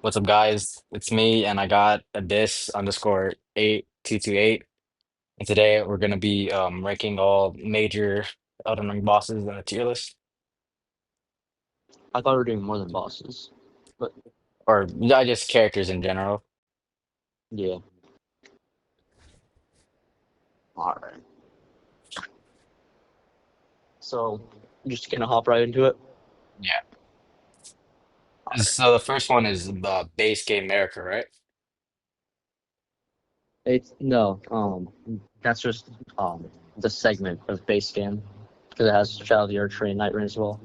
What's up, guys? It's me, and I got Abyss underscore 8228. And today we're gonna be ranking all major Elden Ring bosses in a tier list, I thought we were doing more than bosses, but or yeah, just characters in general. yeah. All right. So just gonna hop right into it. Yeah. All right. So the first one is the base game America, right? It's no. That's just the segment of base game because it has Shadow of the Earth Tree and Night Rain as well.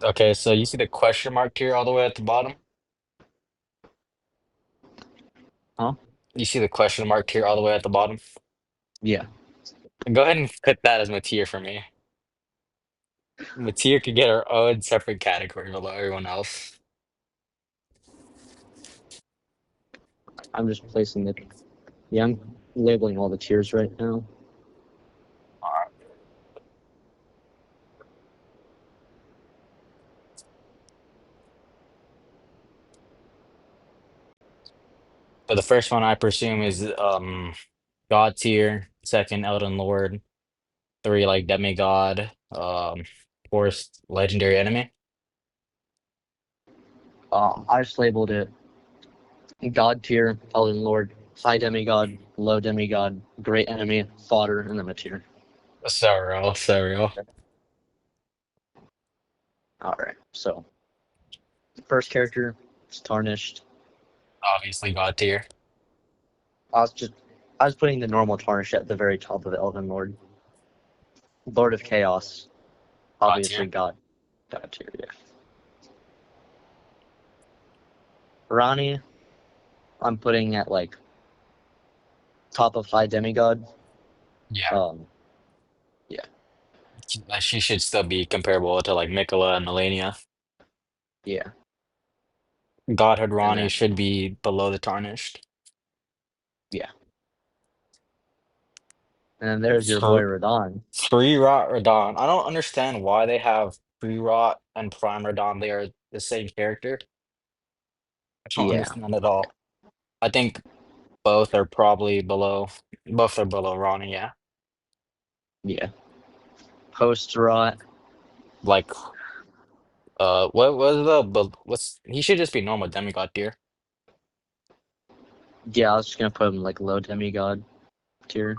Okay, so you see the question mark here all the way at the bottom? Huh? You see the question mark here all the way at the bottom? Yeah. Go ahead and put that as Matir for me. Matir could get her own separate category below everyone else. I'm just placing it. Yeah, I'm labeling all the tiers right now. So the first one I presume is God tier, second Elden Lord, three like demigod, fourth legendary enemy. I just labeled it God tier, Elden Lord, high demigod, low demigod, great enemy, fodder, and then a tier. So real, so real. All right. So first character is Tarnished. Obviously God tier. I was just I was putting the normal tarnish at the very top of the Elden Lord. Lord of Chaos, God obviously tier. God tier, yeah. Rani, I'm putting at like top of high demigod. Yeah. Um yeah, She should still be comparable to like Mikola and Melania. yeah. Godhood And Rani then should be below the tarnished. yeah. And then there's your boy For Radon. Free Rot Radon. I don't understand why they have Free Rot and Prime Radon. They are the same character. I don't Yeah, understand at all. I think both are probably below. Both are below Ronnie, yeah. yeah. Post rot. Like, what was what's he should just be normal demigod tier. Yeah, I was just gonna put him like low demigod tier.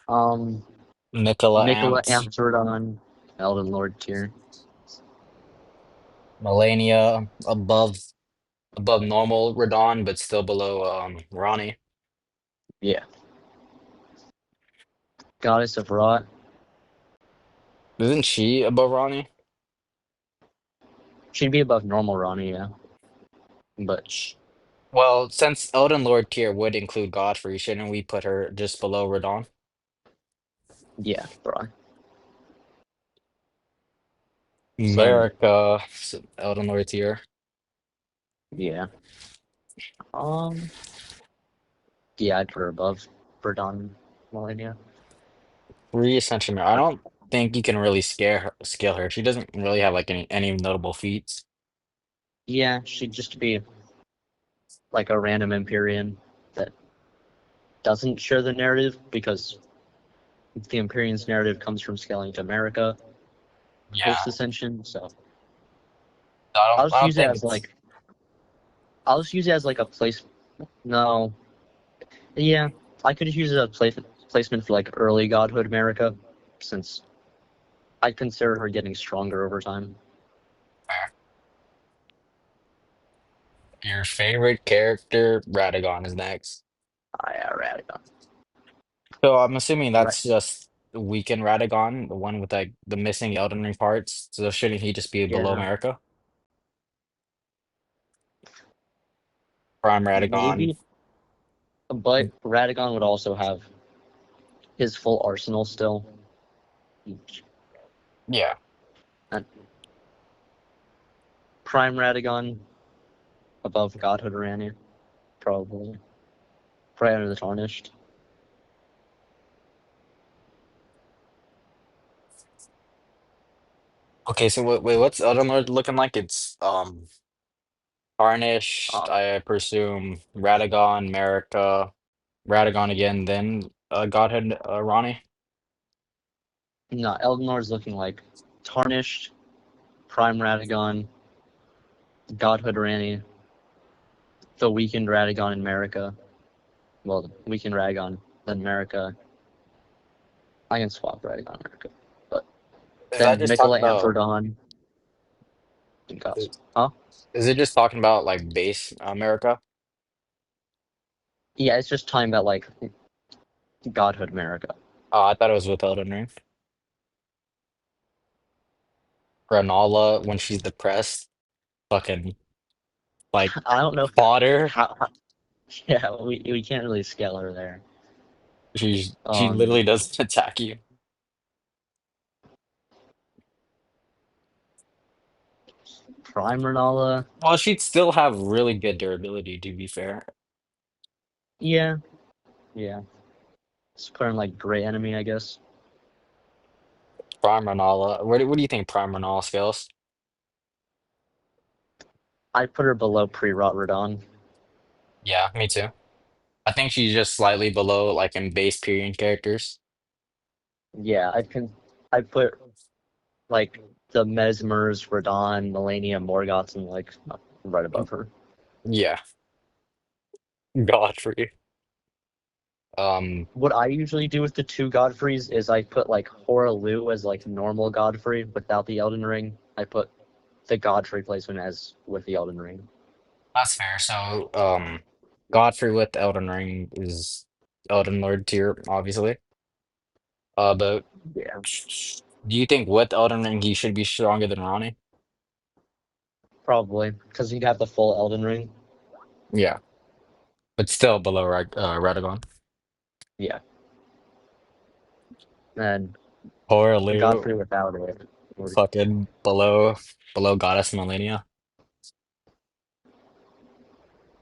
Um Nicola Mikola Amps, Amsterdon, Elden Lord tier. Melania above normal Radon, but still below Ronnie. Yeah. Goddess of Rot. Isn't she above Ronnie? She'd be above normal Ronnie, yeah. But Well, since Elden Lord tier would include Godfrey, shouldn't we put her just below Radon? yeah, bro. So America, Elden Lord tier. yeah. Um yeah, I'd put her above Verdon Melania. Re-Ascension. I don't think you can really scale her. She doesn't really have like any notable feats. Yeah, she'd just be like a random Empyrean that doesn't share the narrative because the Empyrean's narrative comes from scaling to America Yeah, post Ascension. So I I'll don't. I just don't use it think as it's. like a place. No, yeah, I could use it as a placement for like early Godhood America, since I consider her getting stronger over time. Fair. Your favorite character, Radagon, is next. I Radical. So I'm assuming Right. that's just the weakened Radagon, the one with like the missing Elden Ring parts. So shouldn't he just be below Yeah, America? Prime Radagon. maybe, but Radagon would also have his full arsenal still. Yeah. And Prime Radagon above Godhood Arania, probably. Right under the Tarnished. Okay, so wait, what's Elden Lord looking like? It's Tarnished, Uh, I presume Radagon, Marika, Radagon again, then Godhead Ronnie. no, Eldinor's looking like Tarnished, Prime Radagon, Godhood Ranny, the Weakened Radagon in Marika. Well, the Weakened Radagon, then Marika. I can swap Radagon and Marika. But Is that then just talking Mikola about Amphrodon and Gus. Huh? is it just talking about like base America? Yeah, it's just talking about like Godhood Marika. Oh, I thought it was with Elden Ring. Granola when she's depressed, fucking like I don't know fodder. how yeah, we can't really scale her there. She Um, literally doesn't attack you. Prime Renala, Well, she'd still have really good durability, to be fair. yeah, yeah. It's put in like Gray Enemy, I guess. Prime Renala. What do you think Prime Renala scales? I put her below pre-rot Radon. Yeah, me too. I think she's just slightly below like in base period characters. Yeah, I put like the Mesmers, Radon, Melania, Morgoths, and like right above her. Yeah, Godfrey. Um, What I usually do with the two Godfreys is I put like Hoarah as like normal Godfrey without the Elden Ring. I put the Godfrey placement as with the Elden Ring. that's fair. So, Godfrey with Elden Ring is Elden Lord tier, obviously. But Yeah, do you think with Elden Ring he should be stronger than Ronnie? probably because he'd have the full Elden Ring. Yeah, but still below Radagon. Yeah, and Poor a Lou, Godfrey without it. fucking below Goddess Melania.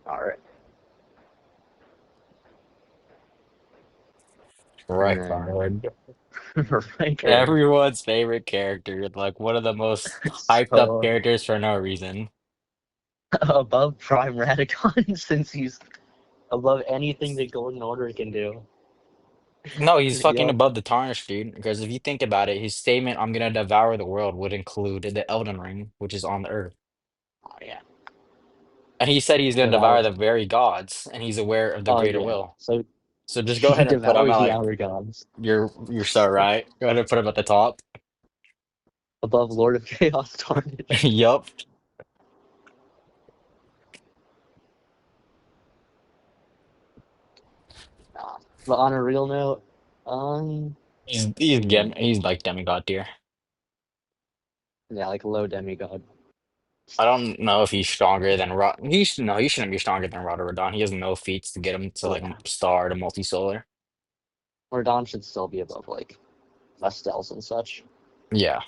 All right, and Right, then card. Ranker. Everyone's favorite character, like one of the most hyped up So characters for no reason. above Prime Radicon since he's above anything that Golden Order can do. No, he's fucking Yep. above the Tarnished, dude. Because if you think about it, his statement, "I'm gonna devour the world," would include the Elden Ring, which is on the earth. Oh yeah. And he said he's gonna devour Devours. the very gods, and he's aware of the Oh greater yeah. will. So So just go he ahead and put him devours the like outer gods you're so right. Go ahead and put him at the top. above Lord of Chaos Tarnished. Yup. Nah. But on a real note, um, He's hmm, getting he's like demigod tier. yeah, like low demigod. I don't know if he's stronger than Rod. No, he shouldn't be stronger than Rodorodon. He has no feats to get him to Oh like yeah. star to multi-solar. Mordon should still be above like Vestels and such. Yeah.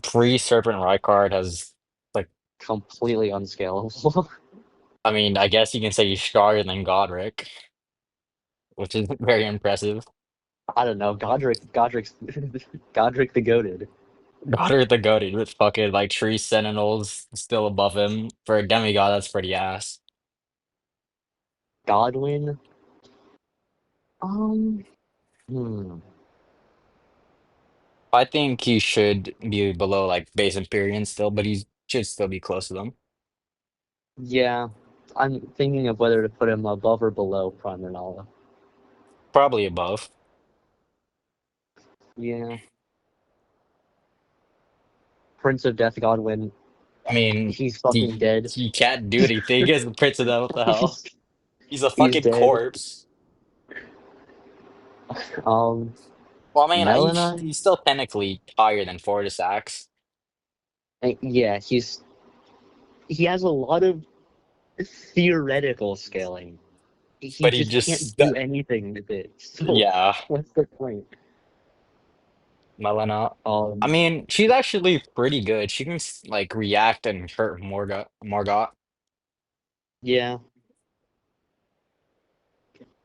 Pre-Serpent Rykard has like Completely unscalable. I mean, I guess you can say he's stronger than Godric, which is very impressive. I don't know. Godric the goated. Goddard the goated with fucking like tree sentinels still above him. For a demigod, that's pretty ass. Godwin. Um. Hmm. I think he should be below like base Empyrean still, but he should still be close to them. Yeah. I'm thinking of whether to put him above or below Prime Renala. Probably above. Yeah. Prince of Death Godwin. I mean, He's fucking dead. he can't do anything as the Prince of Death. What the hell? he's, He's a he's fucking dead. corpse. Um. Well, I mean, Melanite. he's still technically higher than Fortis Axe, Yeah. He has a lot of theoretical scaling. He but he just can't just, do anything with it. So yeah, what's the point? Melina. I Um. mean, she's actually pretty good. She can like react and hurt Morgot. Yeah.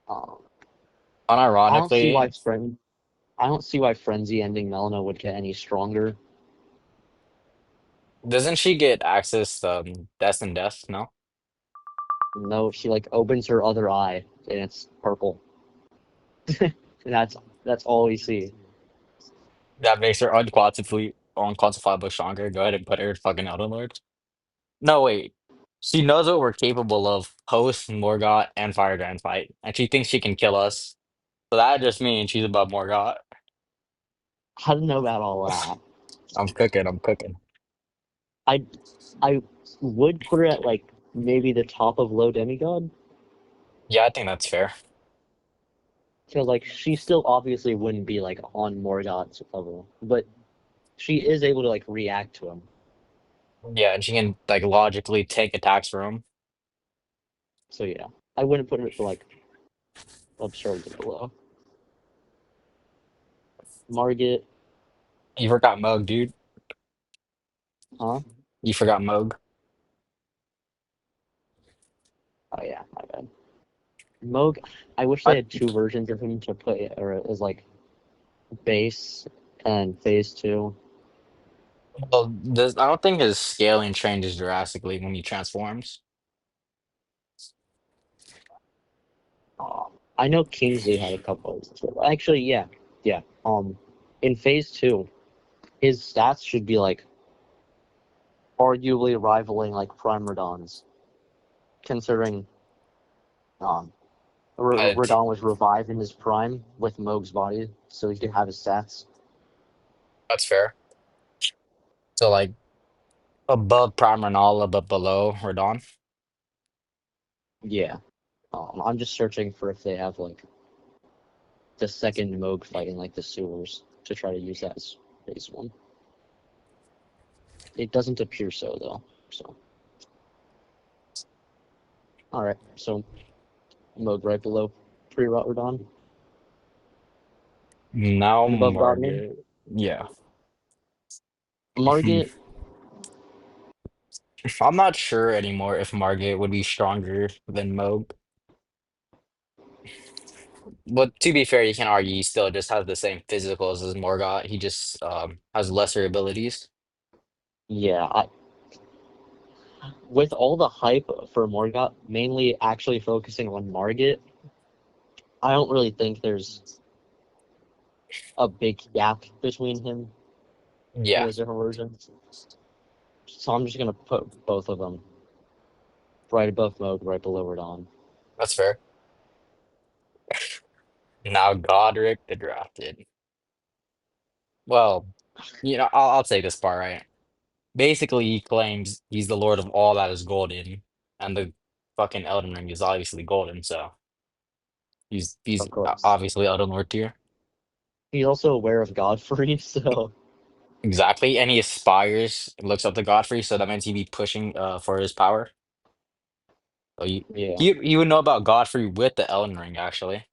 Um. I don't see why Unironically, friend. I don't see why Frenzy ending Melina would get any stronger. Doesn't she get access to Death and Death? No? No, she like opens her other eye and it's purple. And that's all we see. That makes her unquantifiably stronger. Go ahead and put her in fucking Elden Lord. No, wait. She knows what we're capable of post Morgott and Fire Giant fight, and she thinks she can kill us. So that just means she's above Morgott. I don't know about all that. I'm cooking, I'm cooking. I I would put her at like maybe the top of low demigod. Yeah, I think that's fair. So like she still obviously wouldn't be like on Morgott's level, but she is able to like react to him. Yeah, and she can like logically take attacks from him. So yeah, I wouldn't put her to like absurdly below. Margit, You forgot Moog, dude. huh? You forgot Moog. Oh yeah, my bad. Moog, I wish they I had two versions of him to play, or as like base and phase two. well, this, I don't think his scaling changes drastically when he transforms. I know Kingsley had a couple. Actually, yeah, yeah. In phase two, his stats should be like arguably rivaling like Prime Radon's, considering um T Radon was revived in his prime with Moog's body, so he could have his stats. That's fair. So like above Prime Renala, but below Radon. Yeah. I'm just searching for if they have like the second Moog fight in like the sewers to try to use that as phase one. It doesn't appear so though. So all right, so Moog right below pre-rot Radon Now and above Godwin. Margaret. Yeah. Margit, I'm not sure anymore if Margaret would be stronger than Moog. But to be fair, you can argue he still just has the same physicals as Morgott. He just has lesser abilities. yeah, with all the hype for Morgott, mainly actually focusing on Margit, I don't really think there's a big gap between him and Yeah, those different versions. So I'm just gonna put both of them right above Moog, right below Radon. that's fair. Now Godric the Drafted. Well, I'll take this part right. Basically, he claims he's the lord of all that is golden, and the fucking Elden Ring is obviously golden, so he's Of course. obviously Elden Lord tier. He's also aware of Godfrey, so Exactly, and he aspires, looks up to Godfrey, so that means he'd be pushing for his power. So yeah. you would know about Godfrey with the Elden Ring, actually.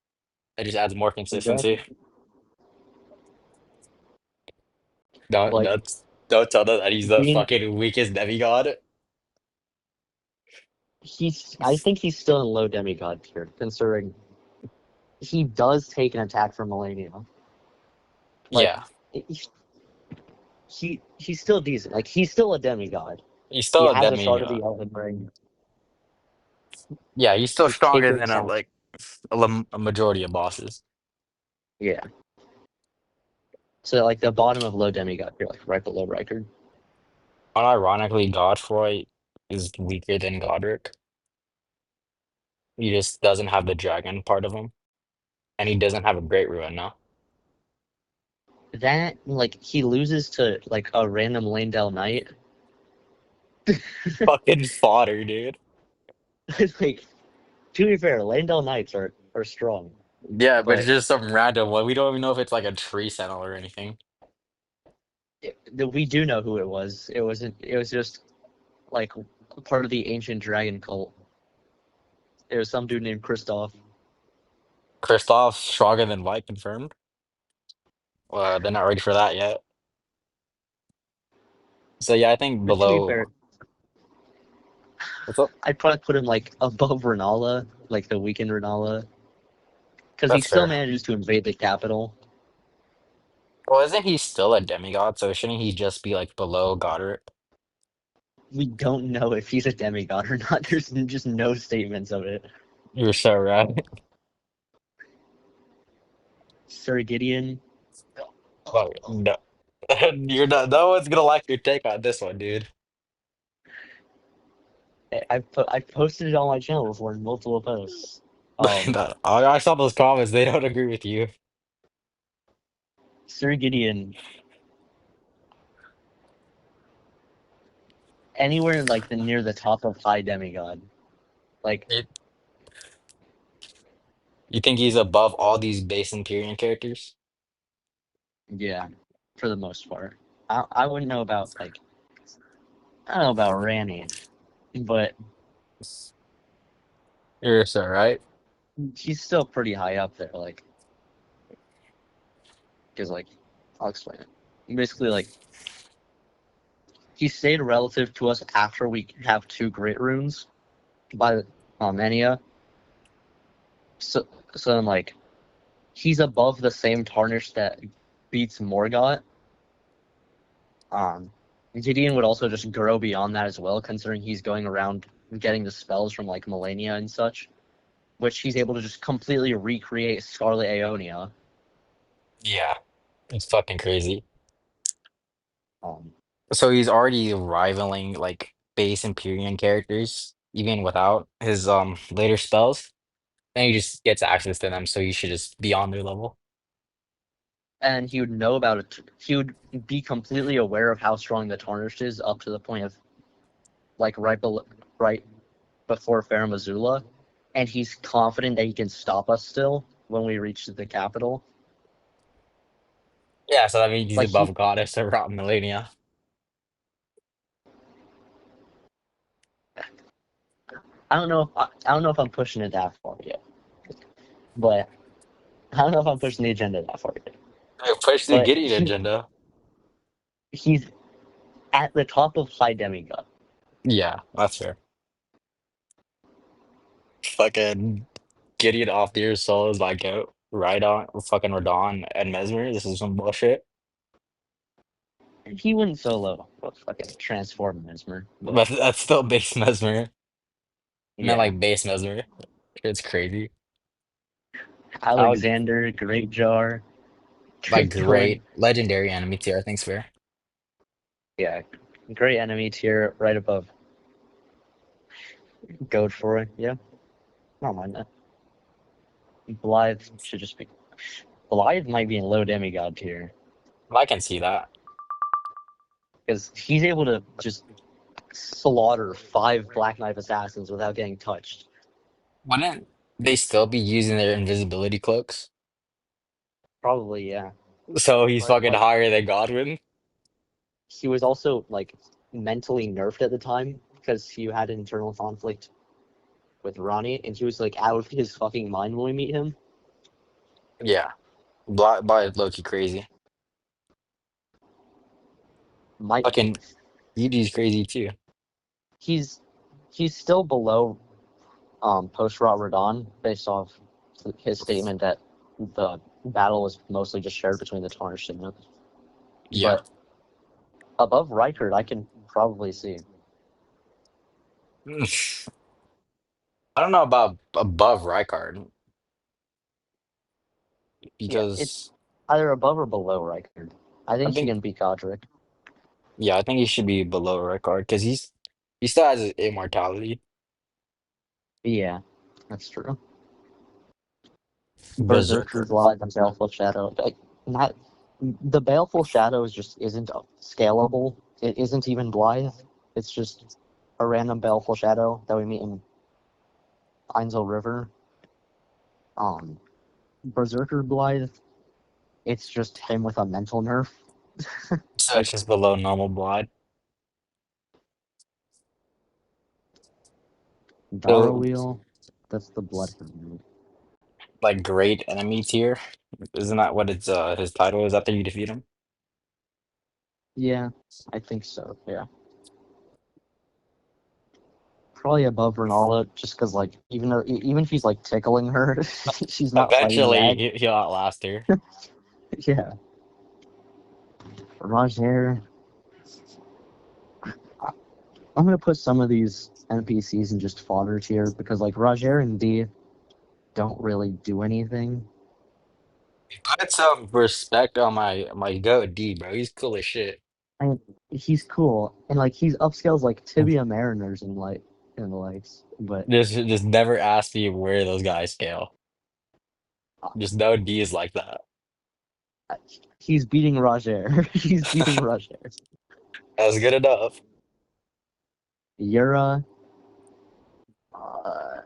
It just adds more consistency. Exactly. Like Don't tell them that he's the being fucking weakest demigod. I think he's still in low demigod tier, considering he does take an attack from Melania. Like Yeah, he's still decent. Like he's still a demigod. he's He still a has a shard of demigod. the Elden Ring. Yeah, he's still He's taken stronger an than attack. a majority of bosses. Yeah. So like the bottom of low demigod tier, like right below Riker. Unironically, Godfroy is weaker than Godric. He just doesn't have the dragon part of him, and he doesn't have a great ruin now. That like he loses to like a random Landell Knight. Fucking fodder, dude. Like to be fair, Landell Knights are strong, Yeah, but it's but just some random one. We don't even know if it's like a tree sentinel or anything. we do know who it was. It wasn't. It was just like part of the ancient dragon cult. It was some dude named Kristoff. Kristoff stronger than White confirmed. They're not ready for that yet. So yeah, I think But to be below. fair, What's up? I'd probably put him like above Renala, like the weakened Renala, because he That's still fair. manages to invade the capital. Well, isn't he still a demigod? So shouldn't he just be like below Godric? we don't know if he's a demigod or not. There's just no statements of it. You're so right. Sir Gideon, Well, no. You're not, no one's gonna like your take on this one, dude. I've posted it on my channel before in multiple posts. Um, I saw those comments. They don't agree with you. Sir Gideon, anywhere like the near the top of high demigod, like You, you think he's above all these base Empyrean characters? yeah, for the most part. I wouldn't know about like I don't know about Ranny, but You're so right. he's still pretty high up there. Like, because like I'll explain it. Basically, like he stayed relative to us after we have two great runes by Enya. So then like he's above the same tarnish that beats Morgott. Gideon would also just grow beyond that as well, considering he's going around getting the spells from like Melania and such, which he's able to just completely recreate Scarlet Aeonia. Yeah, it's fucking crazy. Um, So he's already rivaling like base Empyrean characters, even without his later spells. And he just gets access to them, so you should just be on their level. and he would know about it. He would be completely aware of how strong the Tarnished is, up to the point of like right before Farum Azula, and he's confident that he can stop us still when we reach the capital. Yeah, so that means he's Like he, above Goddess or Rotten Millennia. I don't know. I don't know if I'm pushing it that far yet, but I don't know if I'm pushing the agenda that far yet. Push the But Gideon agenda. he's at the top of high demigod. Yeah, that's fair. Fucking Gideon off dear soul is like out right on fucking Radon and Mesmer. This is some bullshit. He wouldn't solo fucking transform Mesmer, but But that's still base Mesmer. Not yeah. like base Mesmer. It's crazy. How Alexander, Great Jar, like Grand, great legendary enemy tier, I think's fair. yeah, great enemy tier right above Godefroy. Yeah, I don't mind that. Blythe should just be. Blythe might be in low demigod tier I can see that. because he's able to just slaughter 5 Black Knife assassins without getting touched. Wouldn't they still be using their invisibility cloaks? Probably, yeah. So he's But fucking like, higher than Godwin? he was also like mentally nerfed at the time because he had an internal conflict with Ronnie, and he was like out of his fucking mind when we meet him. Yeah. Black by Loki crazy. Might Fucking Yuji's crazy too. he's he's still below post Rot Radon based off his statement that the battle was mostly just shared between the Tarnished and him. Yeah. But above Reichard, I can probably see. I don't know about above Rykard Yeah, it's because either above or below Reichard. I I think he think can beat Godric. yeah, I think he should be below Rykard because he still has his immortality. Yeah, that's true. Berserker. Berserker's Live and Baleful Shadow. Like, not the Baleful Shadow just isn't scalable. It isn't even Blythe. It's just a random Baleful Shadow that we meet in Ainsel River. Um, Berserker Blythe, it's just him with a mental nerf. So it's Like just below normal blood. Dara So Wheel, that's the blood grenade. like great enemy tier. Isn't that what it's his title is after you defeat him? Yeah, I think so. Yeah, probably above Renala, just because like even though even if he's like tickling her, she's not fighting Eventually back. he'll outlast her. Yeah, Roger. I'm gonna put some of these NPCs in just fodder tier because like Roger and D don't really do anything. Put some respect on my goat D, bro. He's cool as shit. And he's cool and like he's upscales like Tibia Mariners and like and the likes, but Just never ask me where those guys scale. uh, Just know D is like that. he's beating Roger. He's beating Roger. That's good enough. Yura, uh,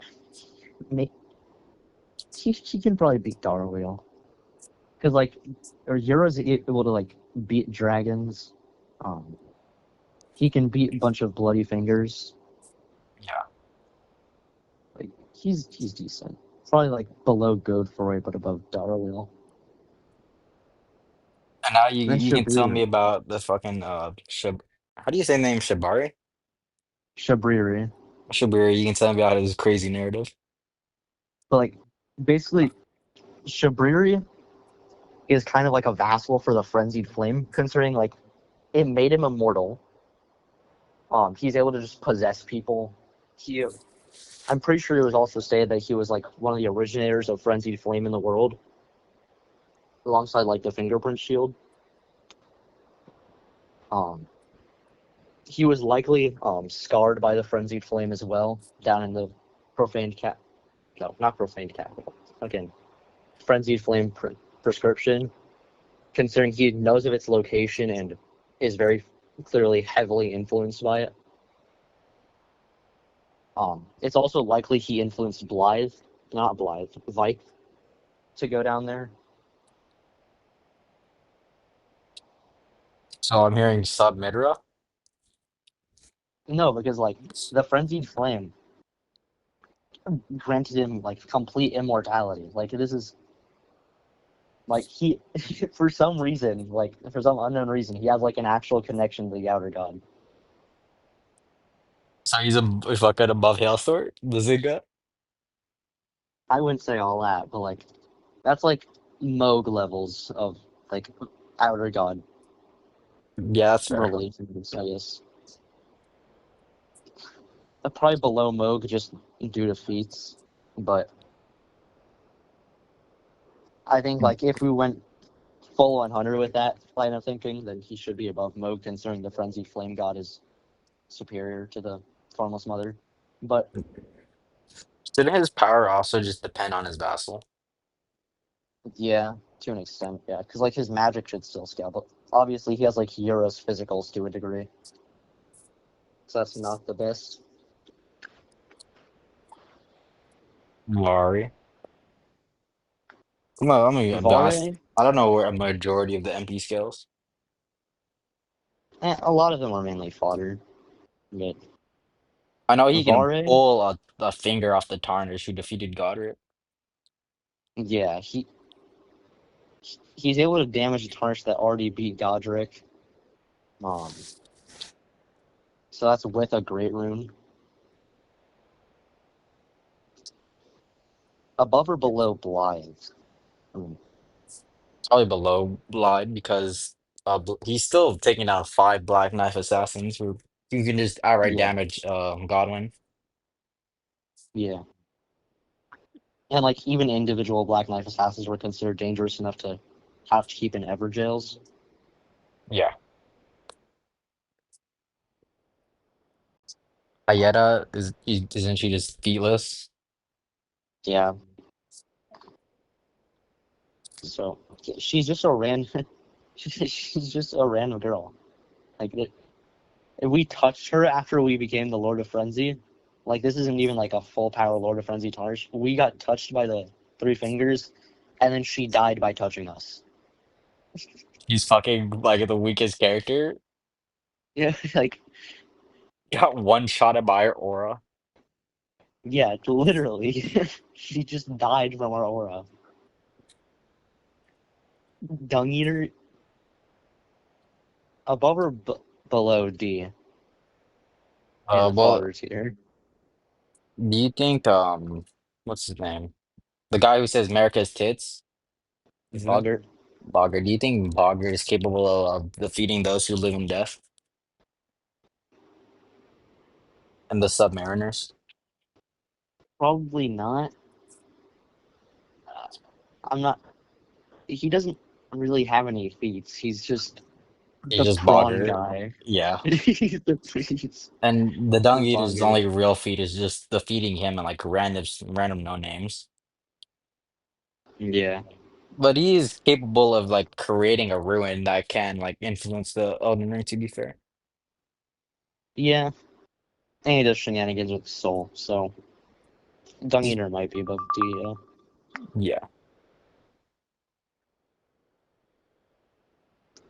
may, he can probably beat Darwheel because like or Yura's able to like beat dragons. Um, he can beat a bunch of bloody fingers. Yeah. Like he's decent. Probably like below Godfrey, but above Darwheel. And now you And then you can tell me Shabriri. about the fucking how do you say the name Shibari? Shabriri. Shibari, you can tell me about his crazy narrative. But like basically Shabriri is kind of like a vassal for the frenzied flame, considering like it made him immortal. He's able to just possess people. He I'm pretty sure it was also stated that he was like one of the originators of frenzied flame in the world, alongside like the fingerprint shield. Um he was likely scarred by the frenzied flame as well, down in the profaned cat. No, not profaned capital. Again, frenzied flame prescription. Considering he knows of its location and is very clearly heavily influenced by it. It's also likely he influenced Blythe, not Blythe, Vike, to go down there. So I'm hearing Sub Midra. No, because like the frenzied flame granted him like complete immortality. Like this is like he, for some reason, like for some unknown reason, he has like an actual connection to the outer god. So he's a fucking above Hailstorm, the Zigga. I wouldn't say all that, but like that's like Moog levels of like outer god Yeah, that's fair. relations, I guess. Probably below Moog just due to feats, but I think like if we went full 100 with that line of thinking, then he should be above Moog, considering the frenzied flame god is superior to the formless mother. But Didn't his power also just depend on his vassal? yeah, to an extent, yeah, because like his magic should still scale, but obviously he has like Euros physicals to a degree, so that's not the best. Vari. I'm gonna be honest. Vare, I don't know where a majority of the MP scales. a lot of them are mainly fodder, but I know he can Vare, pull a finger off the Tarnish who defeated Godric. yeah, he's able to damage a tarnish that already beat Godric. Um, so that's with a great rune. Above or below Blythe? Hmm. Probably below Blood because he's still taking out five Black Knife assassins who you can just outright Yeah, damage Godwin. yeah. And like even individual Black Knife assassins were considered dangerous enough to have to keep in ever jails. Yeah. Ayeta isn't she just feetless? Yeah. So yeah, she's just a random. She's just a random girl. Like if we touched her after we became the Lord of Frenzy, like this isn't even like a full power Lord of Frenzy Tarnish. We got touched by the three fingers, and then she died by touching us. He's fucking like the weakest character. Yeah, like Got one shot by her aura. yeah, literally, she just died from our aura. Dung Eater above or below D in Well, fodder tier. do you think what's his name? The guy who says America's tits, isn't it? Bogger. Bogger. Do you think Bogger is capable of defeating those who live in death? And the Submariners. Probably not. I'm not. He doesn't really have any feats. He's just You the just prawn bogger. guy. Yeah. He's And the the Dung Eater's bogger. only real feat is just the feeding him and like random no names. Yeah. But he is capable of like creating a ruin that can like influence the Elden Ring, to be fair. Yeah. And he does shenanigans with Soul, so Dung Eater might be above D. Yeah.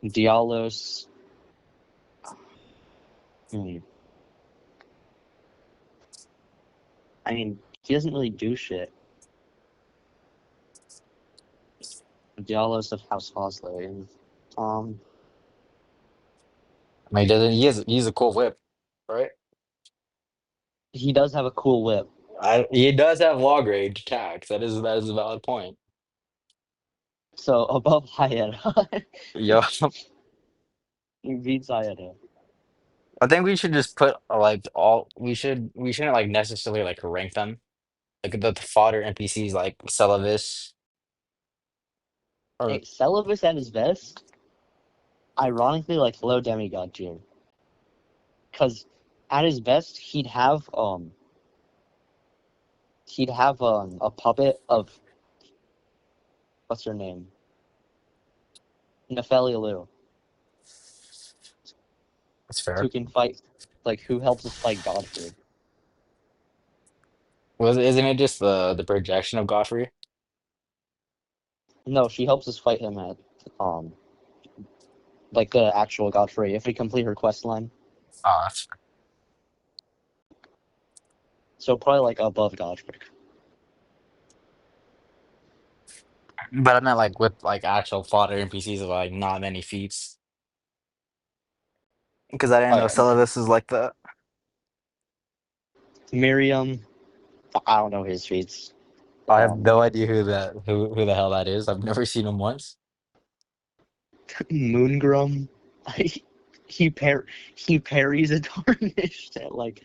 Dialos. Hmm. I mean, he doesn't really do shit. Dialos of House Hosley. And, I mean, he doesn't he's a cool whip, right? he does have a cool whip. He does have log range attacks. That is a valid point. So above Hayata. Yeah. He beats Hayata. I think we should just put like all we shouldn't like necessarily like rank them. Like the fodder NPCs like Celavis or Hey, Celavis at his best, ironically, like low demigod tier. Because at his best, he'd have a puppet of what's her name, Nepheli Liu, that's fair. who can fight, like who helps us fight Godfrey. Isn't it just the projection of Godfrey? No, she helps us fight him at um like the actual Godfrey if we complete her quest line. Oh, that's fair. So probably like above Godfrey. But I meant like with like actual fodder NPCs of like not many feats. Because I didn't Oh know yeah, Celavis is like that. Miriam. I don't know his feats. I have Um, no idea who the hell that is. I've never seen him once. Moongrum. He he, par- he parries a tarnished at like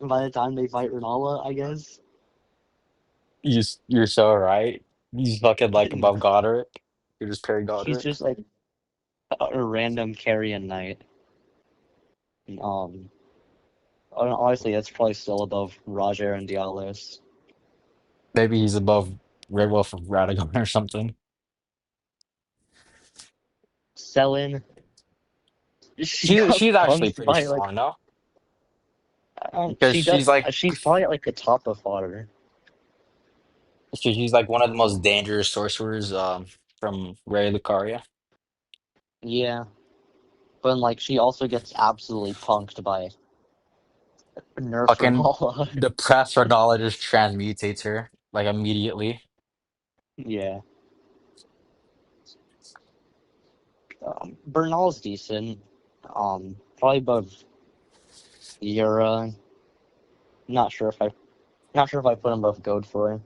by the time they fight Renala, I guess. You're so right. He's fucking like above Godric. You're just Perry He's Godric. just like a random carrion knight. Um, honestly, that's probably still above Roger and Dialos. Maybe he's above Red Wolf of Radagon or something. Selin, she got She's actually punked pretty by like strong, no? Because she does. she's like She's probably at like the top of fodder. she's like one of the most dangerous sorcerers from Ray Lucaria. Yeah, but like she also gets absolutely punked by Nerf Fucking Renala. the press phrenologist transmutates her like immediately. Yeah. Bernal's decent. Probably above Yura. Not sure if I, not sure if I put him above Godfrey.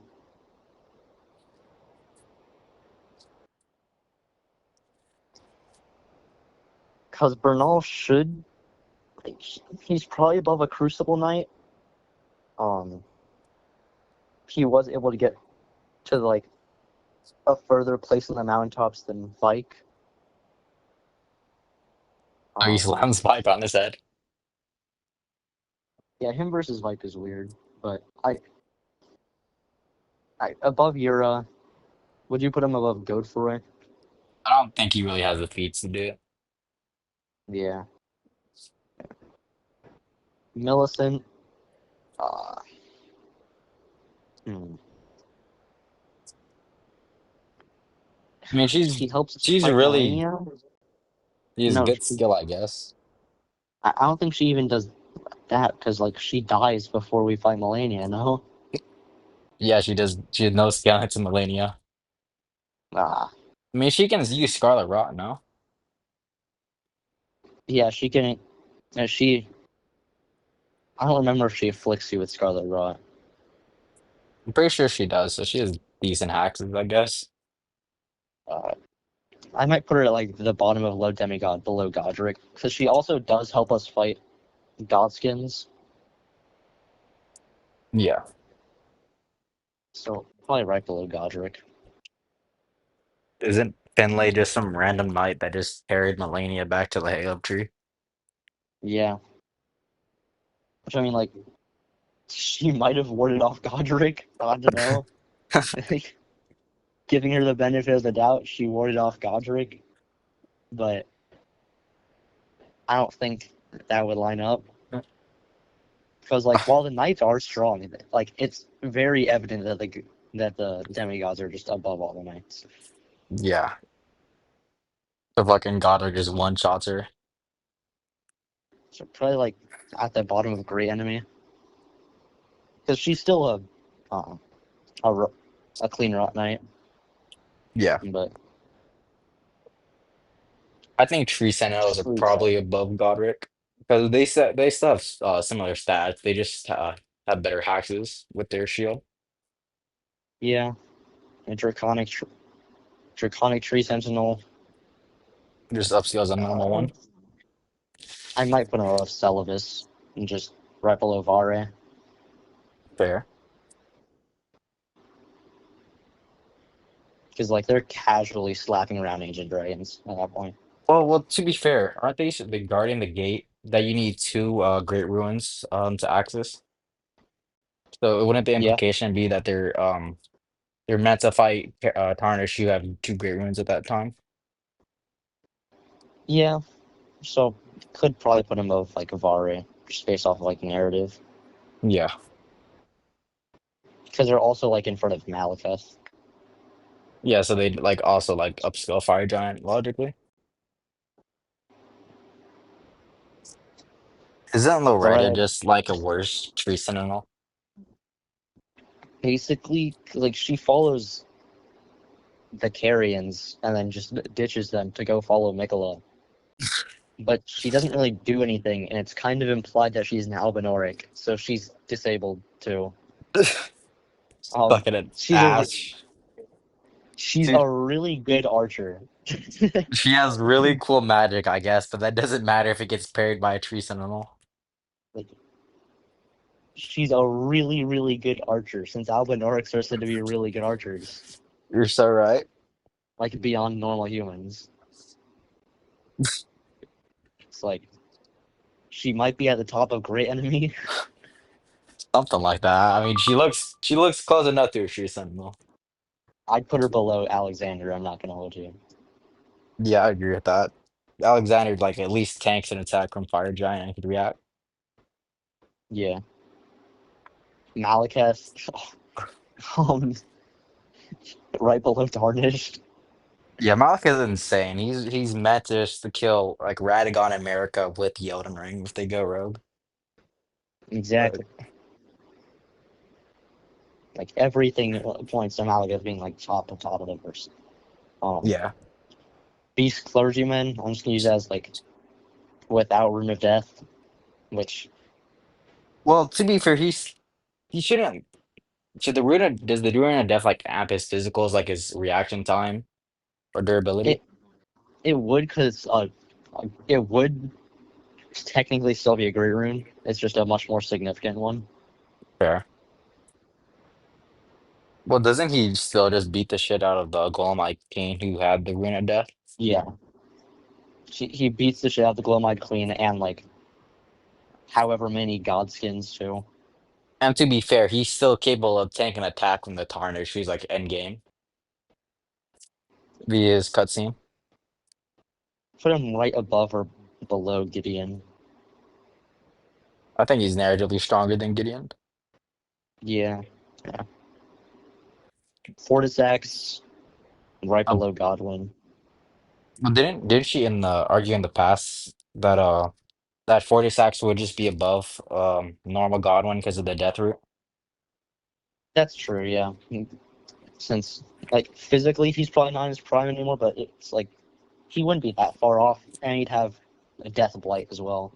Cause Bernal should, like, he's probably above a Crucible Knight. Um, he was able to get to like a further place in the mountaintops than Vike. Oh, he Um, slams Spike on his head. yeah, him versus Vike is weird, but I above Yura. Would you put him above Godfrey? I don't think he really has the feats to do it. Yeah. Millicent. Uh, hmm. I mean, She helps us she's fight really Melania. she has No, good skill, I guess. I don't think she even does that because like she dies before we fight Melania. No. Yeah, she does. She has no skill into Millennia. Ah, I mean, she can use Scarlet Rot, no? yeah, she can. She. I don't remember if she afflicts you with Scarlet Rot. I'm pretty sure she does, so she has decent hacks, I guess. Uh, I might put her at like the bottom of low demigod below Godric because she also does help us fight Godskins. Yeah. So probably right below Godric. Isn't Finlay just some random knight that just carried Melania back to the Halo tree? Yeah, which I mean, like she might have warded off Godric. I don't know. Like, giving her the benefit of the doubt, she warded off Godric, but I don't think that would line up because like while the knights are strong, like it's very evident that the demigods are just above all the knights. Yeah. The fucking Goddard just one shots her. So probably like at the bottom of great enemy because she's still uh, a a clean rot knight, Yeah. but I think Tree Sentinels are true. probably above Godric because they still have similar stats. They just have better hexes with their shield. Yeah, a draconic tree sentinel. Just upscales a normal Uh, one. I might put him above Celavis and just right below Vare Fair. because like they're casually slapping around ancient dragons at that point. Well, to be fair, aren't they guarding the gate that you need two Great Ruins to access? So wouldn't the Yeah, implication be that they're meant to fight Tarnish? You have two Great Ruins at that time. yeah. So could probably put him above like Vare just based off of like narrative Yeah. because they're also like in front of Malekith. Yeah, so they'd like also like upscale Fire Giant logically. Isn't Loretta Loretta just like a worse tree sentinel? basically like she follows the Carians and then just ditches them to go follow Mikola. But she doesn't really do anything, and it's kind of implied that she's an Albinoric, so she's disabled too. Um, Fucking an she's a ass. she's Dude, a really good archer. she has really cool magic, I guess, but that doesn't matter if it gets parried by a tree sentinel. Like she's a really good archer. Since Albinorics are said to be really good archers, You're so right. like beyond normal humans. It's like she might be at the top of great enemy. Something like that. I mean, she looks close enough to a tree sentinel. I'd put her below Alexander. I'm not gonna hold you. Yeah, I agree with that. Alexander like at least tanks an attack from Fire Giant and could react. Yeah, Malekith. Um, right below Tarnished. Yeah, Malik is insane. He's meant just to kill like Radagon and America with the Elden Ring if they go rogue. But Exactly. Like everything points to Malekith being like top of the person. Um, yeah. Beast Clergyman. I'm just gonna use that as like without Rune of Death, which Well, to be fair, he shouldn't. Should the rune of, does the rune of death like amp his physicals like his reaction time or it durability? it would because it would technically still be a Great Rune. It's just a much more significant one. Fair. Well, doesn't he still just beat the shit out of the Golem King who had the rune of death? Yeah, he beats the shit out of the Glomide Queen and like however many Godskins too. And to be fair, he's still capable of tanking attack from the Tarnish. He's like endgame via his cutscene. Put him right above or below Gideon. I think he's narratively stronger than Gideon. Yeah, yeah. Fortisax right Um, below Godwin. but didn't she in the argue in the past that that 40 sacks would just be above normal Godwin because of the death root? That's true. Yeah, since like physically he's probably not in his prime anymore, but it's like he wouldn't be that far off, and he'd have a death blight as well.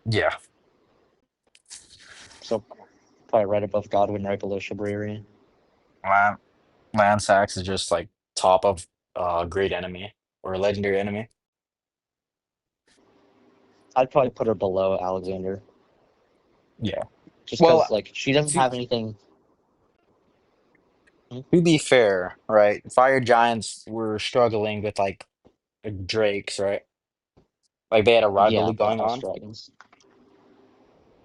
Yeah. So probably right above Godwin, right below Shabriri. Lan Lansax is just like top of great enemy or legendary enemy. I'd probably put her below Alexander. Yeah. just Well, because like she doesn't to, have anything. Hmm? to be fair, right? Fire giants were struggling with like drakes, right? Like they had a Yeah, rivalry the going house on, dragons.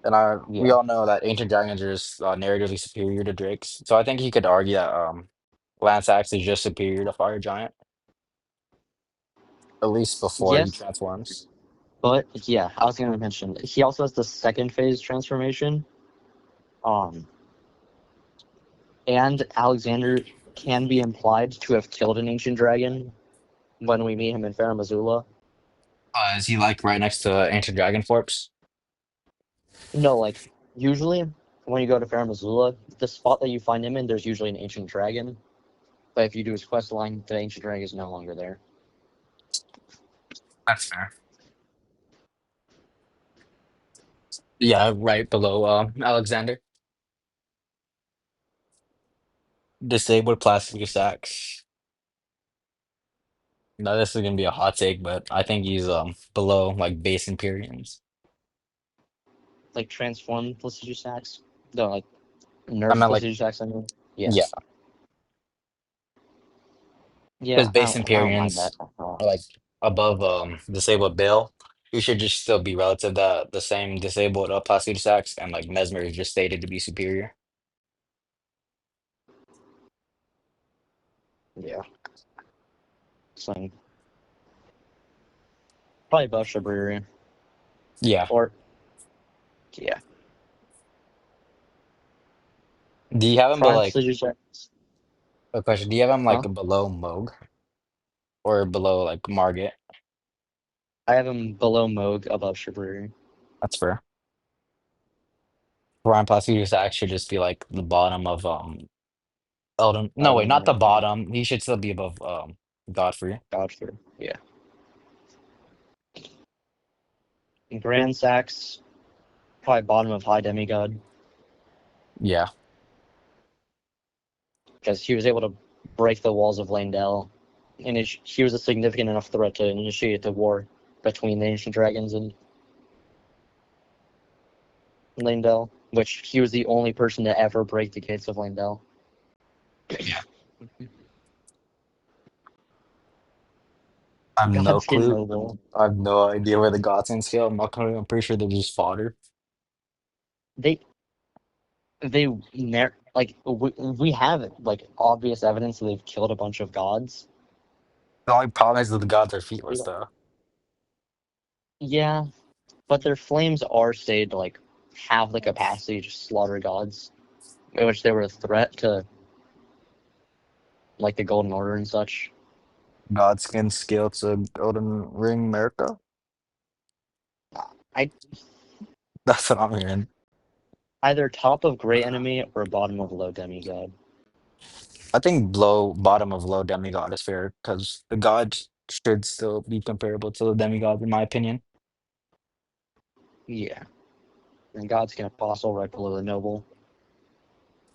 and we Yeah. all know that ancient dragons are just narratively superior to drakes. So I think you could argue that Lance Axe is just superior to fire giant, at least before he Yes, transforms. but yeah, I was going to mention he also has the second phase transformation. Um, and Alexander can be implied to have killed an ancient dragon when we meet him in Farum Azula. Is he like right next to ancient dragon corpse? No, like usually when you go to Farum Azula, the spot that you find him in, there's usually an ancient dragon. But if you do his quest line, the ancient dragon is no longer there. That's fair. Yeah, right below Alexander. Disabled plastic sacks. Now this is gonna be a hot take, but I think he's below like base Imperiums. Like transformed Placidusax. No, like I nerf meant like Placidusax. I mean, yeah, yeah, because yeah. base I don't mind that Imperiums at all. are like above disabled Bill. You should just still be relative to the same disabled plastic sacks, and like Mesmer is just stated to be superior. Yeah, so probably above Shabriri. Yeah. Or yeah, Do you have him but Prime like Placidusax. a question? Do you have him like Huh? below Moog or below like Margit? I have him below Moog, above Shabriri. That's fair. Prime plastic sacks should just be like the bottom of Elden. No, wait, Elden not the Ring. Yeah. bottom. He should still be above Godfrey. Godfrey. Yeah. And Grand Sax, probably bottom of High Demigod, Yeah. because he was able to break the walls of Landel, and he was a significant enough threat to initiate the war between the Ancient Dragons and Landel, which he was the only person to ever break the gates of Landel. Yeah. I have no Godskin clue. Noble. I have no idea where the gods in scale. I'm pretty sure they're just fodder. They like we have like obvious evidence that they've killed a bunch of gods. The only problem is that the gods are feetless, though. Yeah, but their flames are said to like have the capacity to slaughter gods, in which they were a threat to like the Golden Order and such. God skin scale to Golden Ring America. I That's what I'm hearing. either top of great enemy or bottom of low demigod. I think bottom of low demigod is fair because the gods should still be comparable to the demigods, in my opinion. Yeah, and Godskin Apostle right below the noble.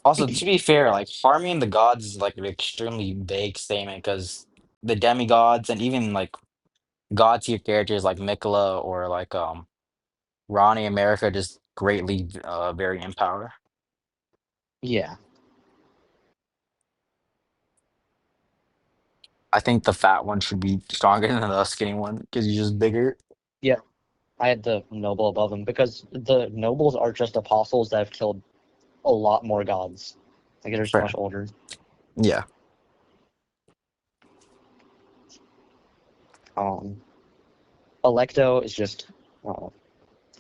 Also, to be fair, like farming the gods is like an extremely vague statement because the demigods and even like god tier characters like Mikola or like Ronnie America just greatly vary in power. Yeah, I think the fat one should be stronger than the skinny one because he's just bigger. yeah. I had the noble above them because the nobles are just apostles that have killed a lot more gods. Like they're just much Fair. older. Yeah. Um, Electo is just uh,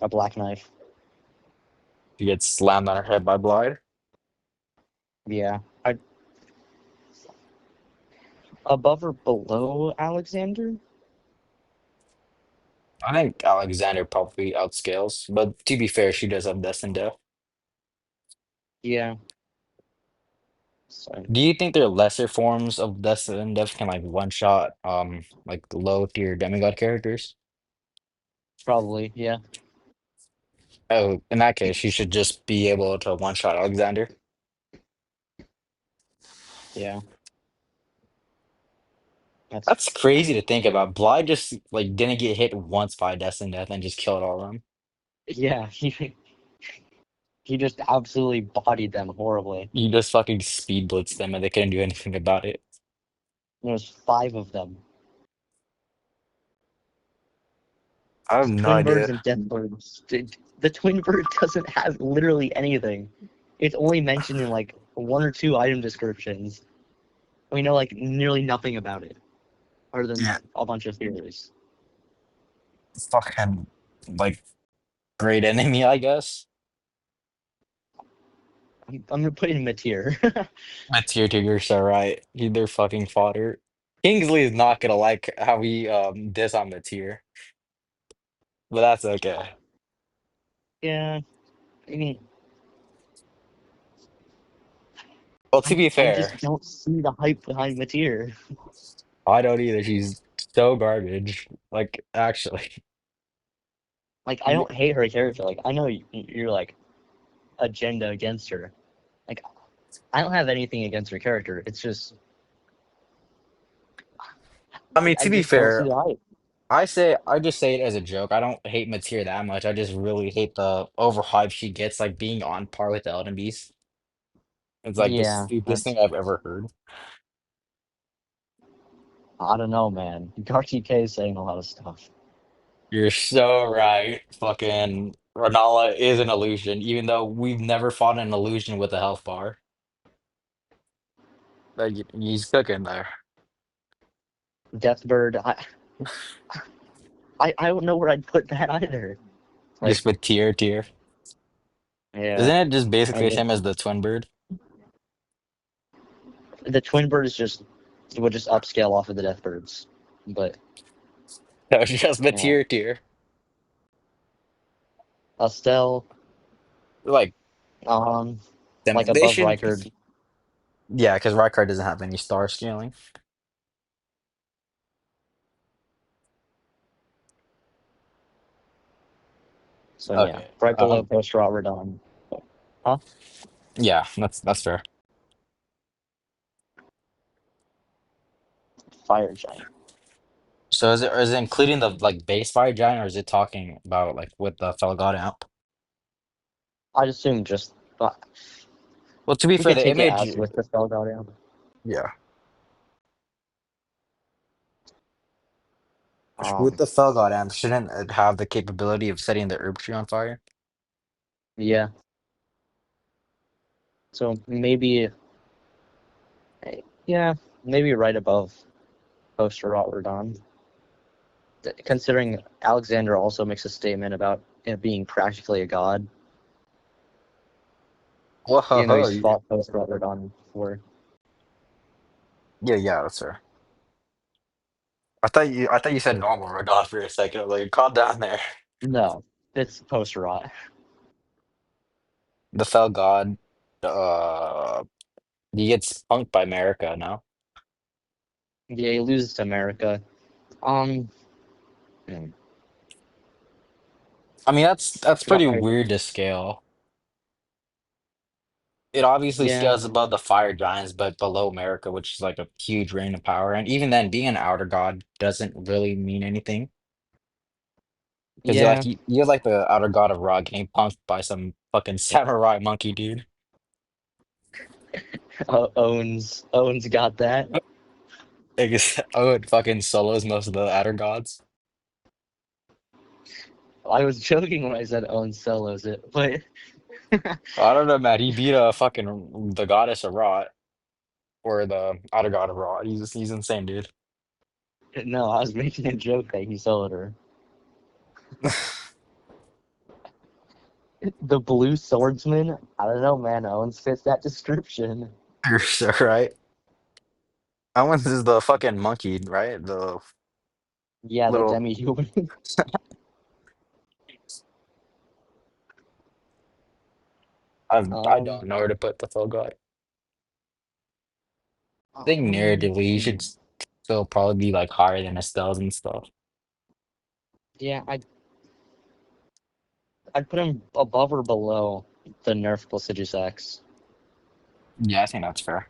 a black knife. She gets slammed on her head by Blide. Yeah, I above or below Alexander. I think Alexander probably outscales, but to be fair, she does have Death and Death. Yeah, so Do you think there are lesser forms of Death and Death can like one shot like low tier demigod characters? probably yeah, Oh, in that case, she should just be able to one shot Alexander. yeah. That's That's crazy to think about. Bly just like didn't get hit once by Death and Death and just killed all of them. yeah. He just absolutely bodied them horribly. You just fucking speed blitz them and they couldn't do anything about it. There's five of them. I have no Twin birds idea. and death birds. The twin bird doesn't have literally anything. It's only mentioned in like one or two item descriptions. We know like nearly nothing about it, other than Yeah. a bunch of theories. Fucking like great enemy, I guess. I'm gonna put in Matir. That's you're so right. They're fucking fodder. Kingsley is not gonna like how we diss on Matir, but that's okay. Yeah, I mean, Well, to be I fair, just don't see the hype behind Matir. I don't either. She's so garbage. Like, actually. Like, I don't hate her character. Like, I know you're like agenda against her. Like, I don't have anything against her character. It's just I mean, I to be just don't see fair, the hype. I just say it as a joke. I don't hate Matir that much. I just really hate the overhype she gets, like being on par with the Elden Beast. It's like the Yeah, stupidest that's thing I've ever heard. I don't know, man. RTK is saying a lot of stuff. You're so right. Fucking Renala is an illusion, even though we've never fought an illusion with a health bar. Like he's cooking there. Deathbird, I don't know where I'd put that either. Just Like, with tier. yeah, Isn't it just basically and the same as the twin bird? the twin bird is just would just upscale off of the Deathbirds, but No, it's just with yeah, tier. Estelle, Like um, like them they above should Rykard. yeah, because Rykard doesn't have any star scaling. So yeah, Okay. right below Post Rotterdam. Huh? Yeah, that's fair. Fire Giant. So is it including the like base fire giant or is it talking about like with the Felgod amp? I'd assume just Well, to be we fair, could the take it image as with the Felgaudium. yeah. With Um, the Felgod amp, shouldn't it have the capability of setting the herb tree on fire? yeah. So maybe, yeah, maybe right above Post Rotterdam. Considering Alexander also makes a statement about it being practically a god, even though Whoa, he's fought Post Rotterdam before. yeah, that's fair. I thought you said normal Radon for a second. I was like, calm down there. No, it's Post Rot. The Fell God, uh, he gets punked by America now. Yeah, he loses to America. Um, hmm, I mean, that's well, pretty weird to scale. It obviously yeah, scales above the fire giants, but below America, which is like a huge reign of power. And even then, being an outer god doesn't really mean anything. Because yeah. you're like the outer god of Ra getting punked by some fucking samurai monkey dude. Owens got that. I guess oh, it fucking solos most of the outer gods. I was joking when I said Owens solos it, but I don't know, man. He beat a fucking the goddess of Ra or the outer god of Ra. He's insane, dude. no, I was making a joke that he soloed her. The blue swordsman? I don't know, man. Owens fits that description. You're so right. That one's is the fucking monkey, right? The Yeah, the little. demi-human. I don't know where to put the full god. I think narratively, you should Hmm. still probably be like higher than Estelle's and stuff. Yeah, I'd put him above or below the nerf Placiduous X. Yeah, I think that's fair.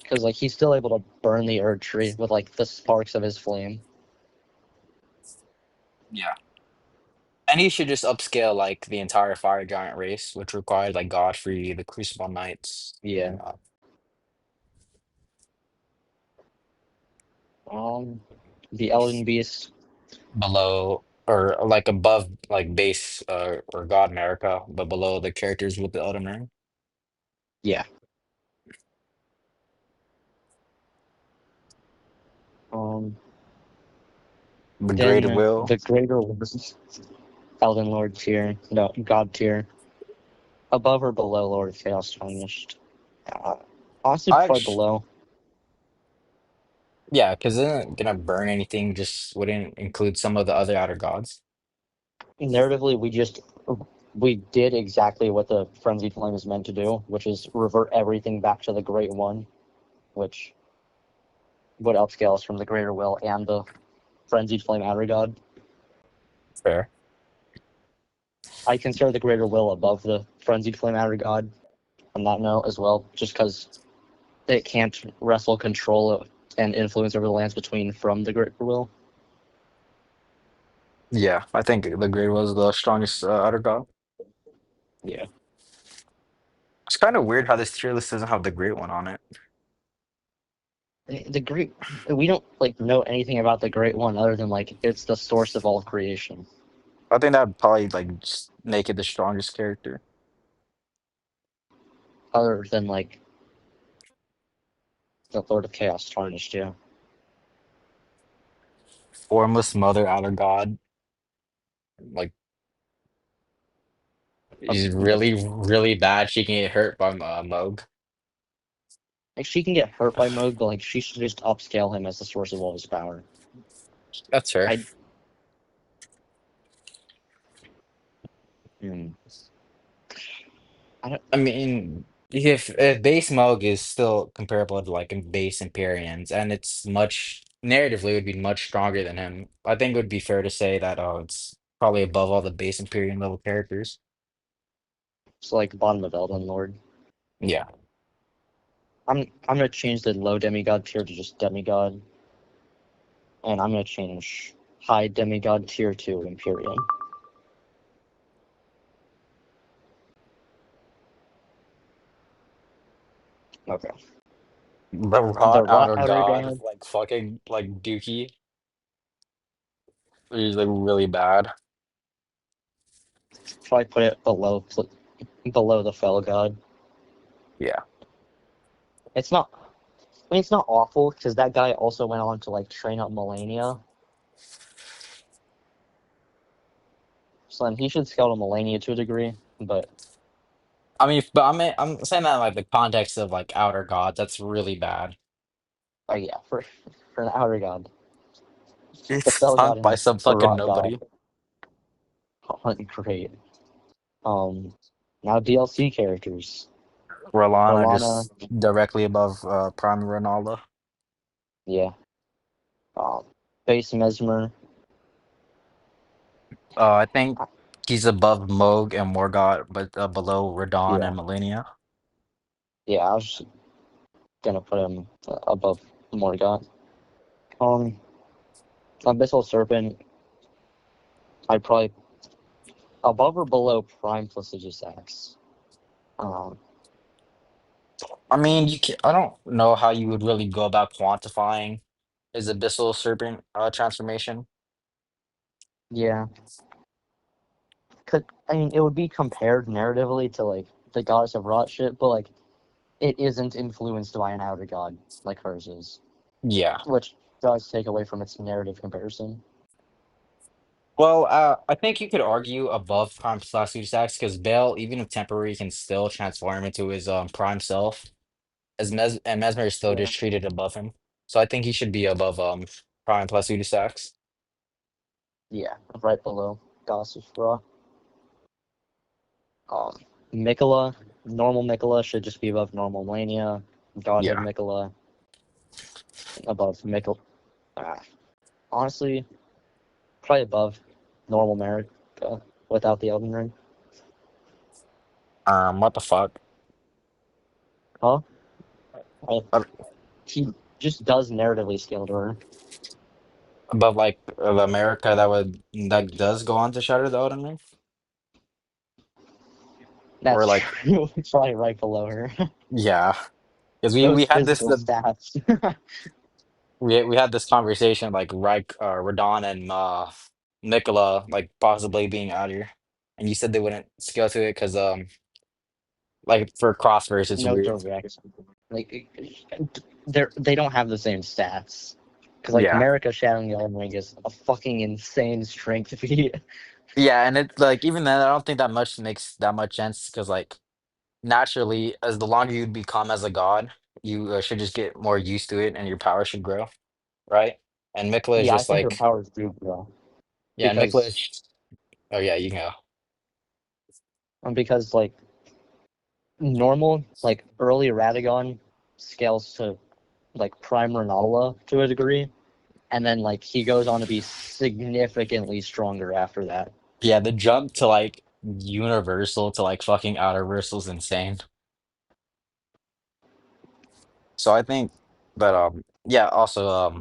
Because, like, he's still able to burn the Erd Tree with, like, the sparks of his flame. Yeah. And he should just upscale like the entire Fire Giant race, which required like Godfrey, the Crucible Knights, Yeah. and Um, the Elden Beast. below or like above like base or God America, but below the characters with the Elden Ring. Yeah. Um, The Great then Will. the Greater Worlds, Elden Lord tier, no, God tier, above or below Lord of Chaos Tarnished. Uh, Honestly, I probably actually, below. yeah, because isn't it gonna burn anything just wouldn't include some of the other outer gods. Narratively, we did exactly what the Frenzied Flame is meant to do, which is revert everything back to the Great One, which would upscale us from the Greater Will and the Frenzied Flame Outer God. Fair. I consider the Greater Will above the Frenzied Flame Outer God on that note as well, just because it can't wrestle control and influence over the lands between from the Greater Will. Yeah, I think the Great Will is the strongest outer god. Yeah. It's kind of weird how this tier list doesn't have the Great One on it. The Great, we don't like know anything about the Great One other than like it's the source of all creation. I think that'd probably like just make it the strongest character. Other than like the Lord of Chaos Tarnished, yeah. Formless Mother outer god. Like she's The really bad. She can get hurt by Moog. like she can get hurt by Moog, but like she should just upscale him as the source of all his power. That's her. I hmm, I don't I mean, if base Moog is still comparable to like in base Empyreans, and it's much narratively would be much stronger than him. I think it would be fair to say that it's probably above all the base Empyrean level characters. it's like bottom of Elden Lord. Yeah. I'm gonna change the low demigod tier to just demigod, and I'm gonna change high demigod tier to Empyrean. Okay. The The Rot Rot outer Outer god, God, like fucking like Dookie, he's like really bad. probably put it below the Fell God. Yeah. It's not. I mean, it's not awful because that guy also went on to like train up Melania, so then he should scale to Melania to a degree. But I mean, but I'm saying that in, like the context of like outer gods, that's really bad. yeah, for an Outer God, the It's Fell God tanked and by the, some the fucking Rot God nobody. aren't great. Um, Now DLC characters. Rolana Orlana, just directly above Prime Ronaldo. yeah. Um, Base Mesmer, I think he's above Moog and Morgott, but below Radon yeah, and Millennia. yeah. I was just gonna put him above Morgott. Um, Abyssal Serpent, I'd probably above or below Prime Placiduous Axe. Um, I mean, I don't know how you would really go about quantifying his Abyssal Serpent transformation. yeah. I mean, it would be compared narratively to like the Goddess of Rot shit, but like it isn't influenced by an outer god like hers is, Yeah. which does take away from its narrative comparison. Well, I think you could argue above Prime Placiduous because Bale, even if temporary, can still transform into his prime self. As and Mesmer is still Yeah. just treated above him. So I think he should be above Prime Placiduous. Yeah, right below Goddess of Rot. Um, Mikola, normal Mikola should just be above normal Mania. Godhead Yeah. Mikola above Mikola. Ah, honestly, probably above normal America without the Elden Ring. What the fuck? Huh? I, Uh, he just does narratively scale to her. above like of America that does go on to shatter the Elden Ring, or That's like true. It's probably right below her. yeah, because we Those had this physical stats. we had this conversation like Radon and Nicola like possibly being out here, and you said they wouldn't scale to it because like for crossfires it's No weird. direct. Like they don't have the same stats. Because like Yeah. America Shadowing the Elden Ring is a fucking insane strength feat. Yeah, and it like even then I don't think that much makes that much sense because like naturally as the longer you become as a god, you should just get more used to it and your power should grow, right? And Mikla is Yeah, I just think her like powers do grow yeah, Mikla because is oh yeah, you can go. because like normal like early Radagon scales to like prime Renala to a degree, and then like he goes on to be significantly stronger after that. Yeah, the jump to like universal to like fucking outer versal is insane. So I think that yeah, also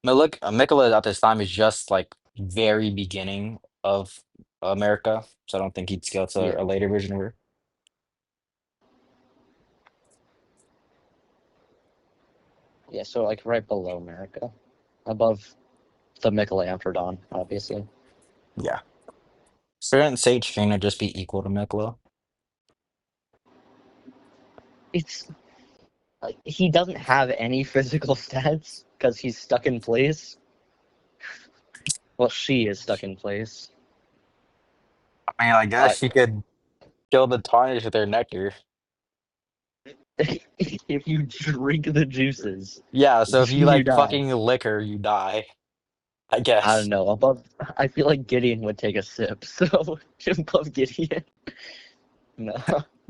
Mikula at this time is just like very beginning of America, so I don't think he'd scale to a Yeah, later version of her. yeah. So like right below America, above the Michelangelo, obviously. Yeah. Shouldn't Sage Trainer just be equal to Mikula? It's like he doesn't have any physical stats because he's stuck in place. Well, she is stuck in place. I mean, I guess But she could kill the tarnish with her nectar. if you drink the juices, Yeah, so if you you like die. fucking liquor, you die. I I don't guess. know. Above, I feel like Gideon would take a sip. So above Gideon, no.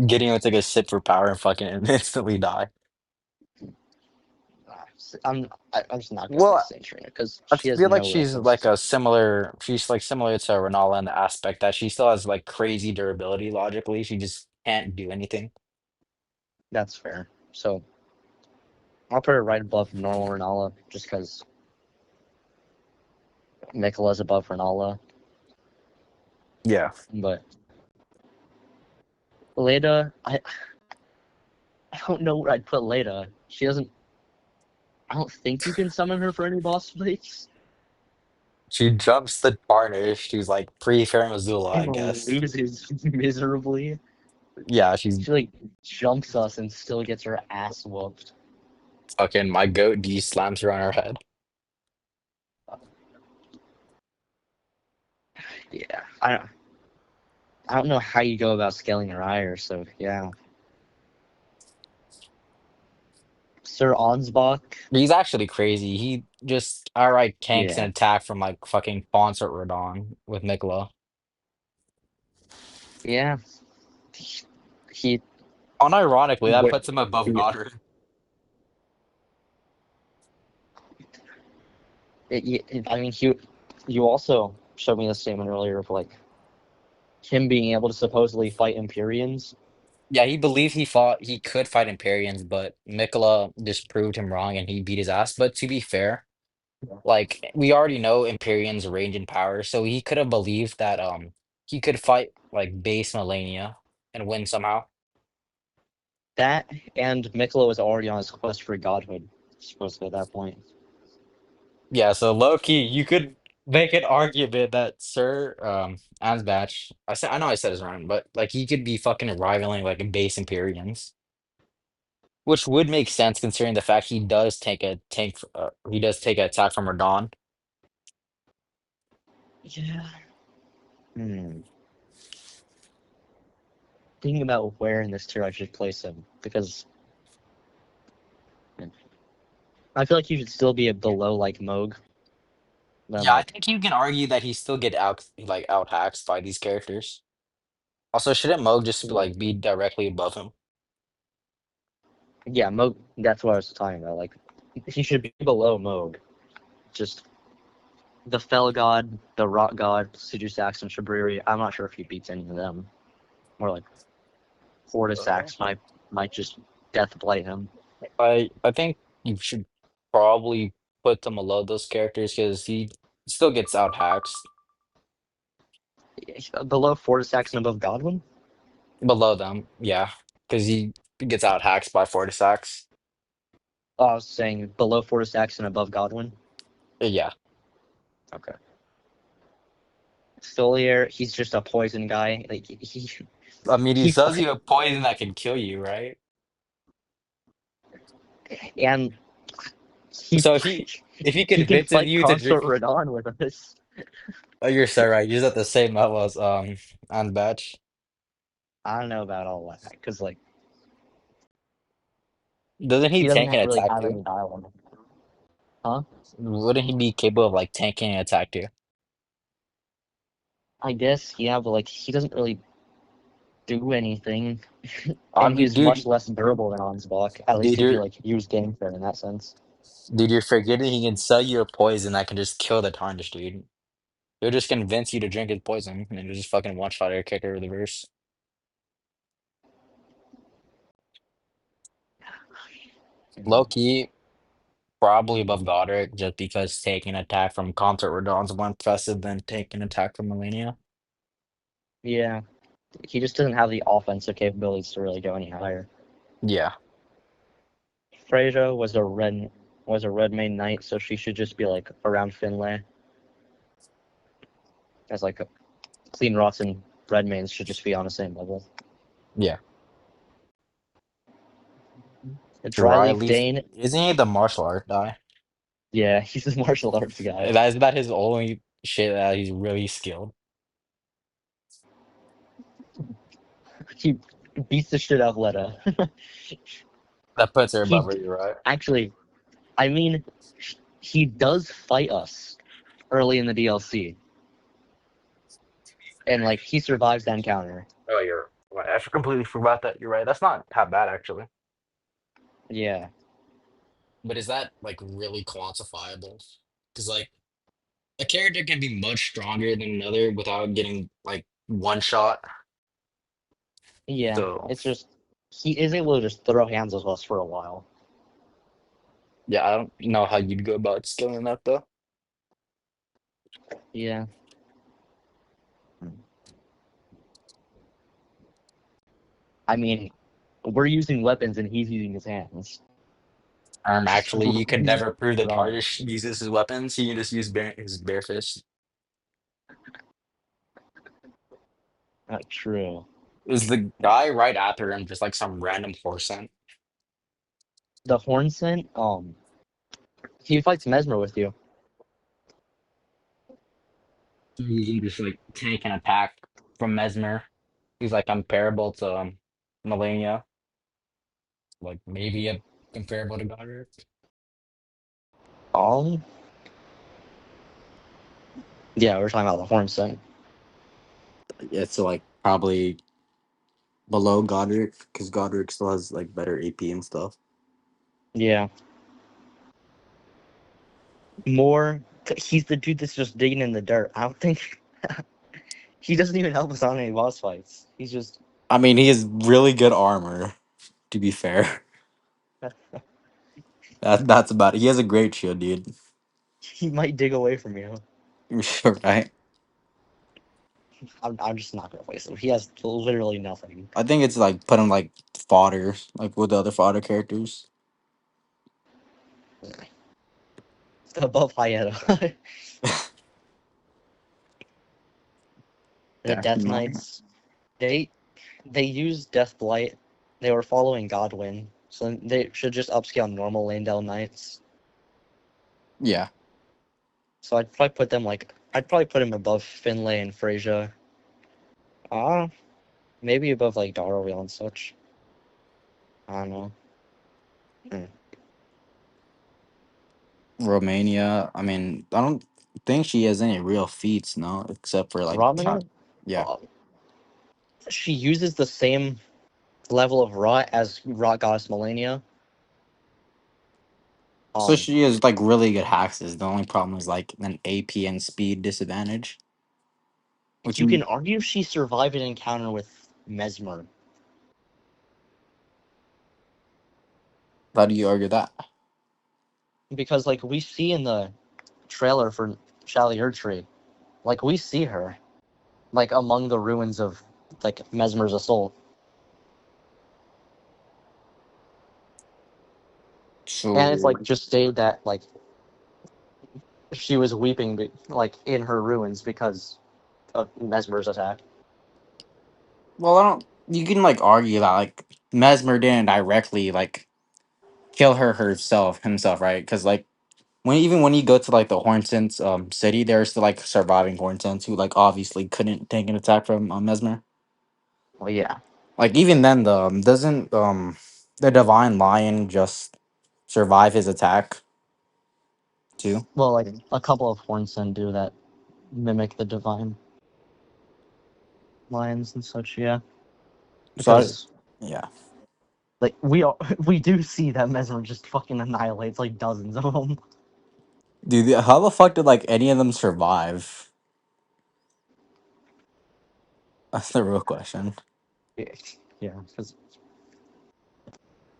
Getting to take a sip for power and fucking instantly die. I'm just not gonna say Well, Saint Trina because I she has feel like no she's like resist. a similar, she's like similar to Renala in the aspect that she still has like crazy durability logically. She just can't do anything. That's fair. So I'll put her right above normal Renala just because Nicola's above Renala. Yeah. But Leda, I don't know where I'd put Leda. She doesn't. I don't think you can summon her for any boss fights She jumps the tarnish. She's like pre-Fair Missoula, I and guess. loses miserably. Yeah, she's She like jumps us and still gets her ass whooped. fucking my goat D slams her on her head. Yeah, I don't know how you go about scaling her higher. So yeah, Sir Ansbach. He's actually crazy. He just outright tanks an Yeah, attack from like fucking Sponsor Radon with Nicola. yeah. He Unironically, that wait, puts him above yeah. Goddard. I mean, he. You also showed me the statement earlier of like him being able to supposedly fight Empyreans. Yeah, he believed he could fight Empyreans, but Nicola just proved him wrong and he beat his ass. But to be fair, like we already know Empyrean's range and power, so he could have believed that he could fight like base Melania and win somehow. That and Miklo was already on his quest for godhood, supposedly at that point. Yeah, so low key, you could make an argument that Sir Ansbach, I know I said his wrong, but like he could be fucking rivaling like base Empyreans, which would make sense considering the fact he does take an attack from Radon. Yeah. Hmm. Thinking about where in this tier I should place him because I feel like he should still be a below like Moog. Then Yeah, I like think you can argue that he still get out hacked by these characters. Also, shouldn't Moog just yeah, like be directly above him? yeah, Moog. That's what I was talking about. Like he should be below Moog. Just the Fell God, the Rock God, Sedusax, and Shabriri. I'm not sure if he beats any of them. Or like Fortisax might just death blight him. I think you should probably. put him below those characters because he still gets out hacks Below Fortisax and above Godwin? below them. Yeah, because he gets out hacks by Fortisaks. Oh, I was saying below Fortisax and above Godwin. Yeah, Okay. Solier, he's just a poison guy. Like I mean he he sells fight you a poison that can kill you, right? and he So fight, if he he can convinces fight you to drink, Consort Radon with us. oh, you're so right. He's at the same level as on batch. I don't know about all that because like Doesn't he he doesn't tank and really attack have too? any dialogue, huh? Wouldn't he be capable of like tanking and attack too? I guess yeah, but like he doesn't really do anything, I and mean, he's much less durable than Ansbach. At least dude, if you you're like use Game Fair in that sense. you're forgetting he can sell you a poison that can just kill the tarnish, dude. He'll just convince you to drink his poison, and you'll just fucking one shot your kicker with the verse. Low key, probably above Godric, just because taking attack from Concert Radon's more impressive than taking attack from Melania. Yeah, he just doesn't have the offensive capabilities to really go any higher. Yeah, Freyja was a red main knight, so she should just be like around Finlay. As like clean rots and red mains should just be on the same level. yeah. The Dry Dryleaf leaf, Dane, isn't he the martial art guy? yeah, he's a martial arts guy. That is about his only shit that he's really skilled. He beats the shit out of Letta. That puts her above he her, you're right. actually, I mean, he does fight us early in the DLC, and like he survives that encounter. Oh, you're right. I completely forgot that. You're right. That's not that bad, actually. Yeah, But is that like really quantifiable? Because like a character can be much stronger than another without getting like one shot. yeah. So It's just he is able to just throw hands with us for a while. yeah, I don't know how you'd go about skilling that though. Yeah. I mean, we're using weapons and he's using his hands. Actually, you could never prove that Wrong. Tardish uses his weapons. He can just use his bare fist. Not true. Is the guy right after him just like some random horse scent? The horn scent, he fights Mesmer with you. He can just like take an attack from Mesmer. He's like comparable to Melania, like maybe a comparable to Godric. Um, yeah, we're talking about the horn scent. Yeah, so like probably below Godric because Godric still has like better AP and stuff. Yeah. More, he's the dude that's just digging in the dirt. I don't think he doesn't even help us on any boss fights. He's just, I mean, he has really good armor. To be fair, that's about it. He has a great shield, dude. he might dig away from you. Right? I'm just not gonna waste him. He has literally nothing. I think it's like put him like fodder, like with the other fodder characters. Above Hyena. The Death Death Knight. Knights, they they used Death Blight. They were following Godwin, so they should just upscale normal Landell Knights. Yeah. So I'd probably put him above Finlay and Freyja. Uh maybe above like Darrowville and such. I don't know. Hmm. Romania. I mean, I don't think she has any real feats, no, except for like Romina, yeah. uh, she uses the same level of rot as Rot Goddess Melania. So Um, she has like really good hexes. The only problem is like an AP and speed disadvantage. Which you can argue she survived an encounter with Mesmer. how do you argue that? because like we see in the trailer for Shally Tree, like we see her like among the ruins of like Mesmer's assault, and it's So, like just stated that like she was weeping like in her ruins because of Mesmer's attack. Well, I don't. You can like argue that like Mesmer didn't directly like kill her himself, right? Because like when you go to like the Hornsens city, there's still like surviving Hornsens who like obviously couldn't take an attack from Mesmer. Well, yeah. Like even then, doesn't the Divine Lion just survive his attack too? Well, like a couple of Hornsen do that mimic the divine lions and such. Yeah, So because yeah, like we all, we do see that Mesmer just fucking annihilates like dozens of them. dude, how the fuck did like any of them survive? That's the real question. Yeah, because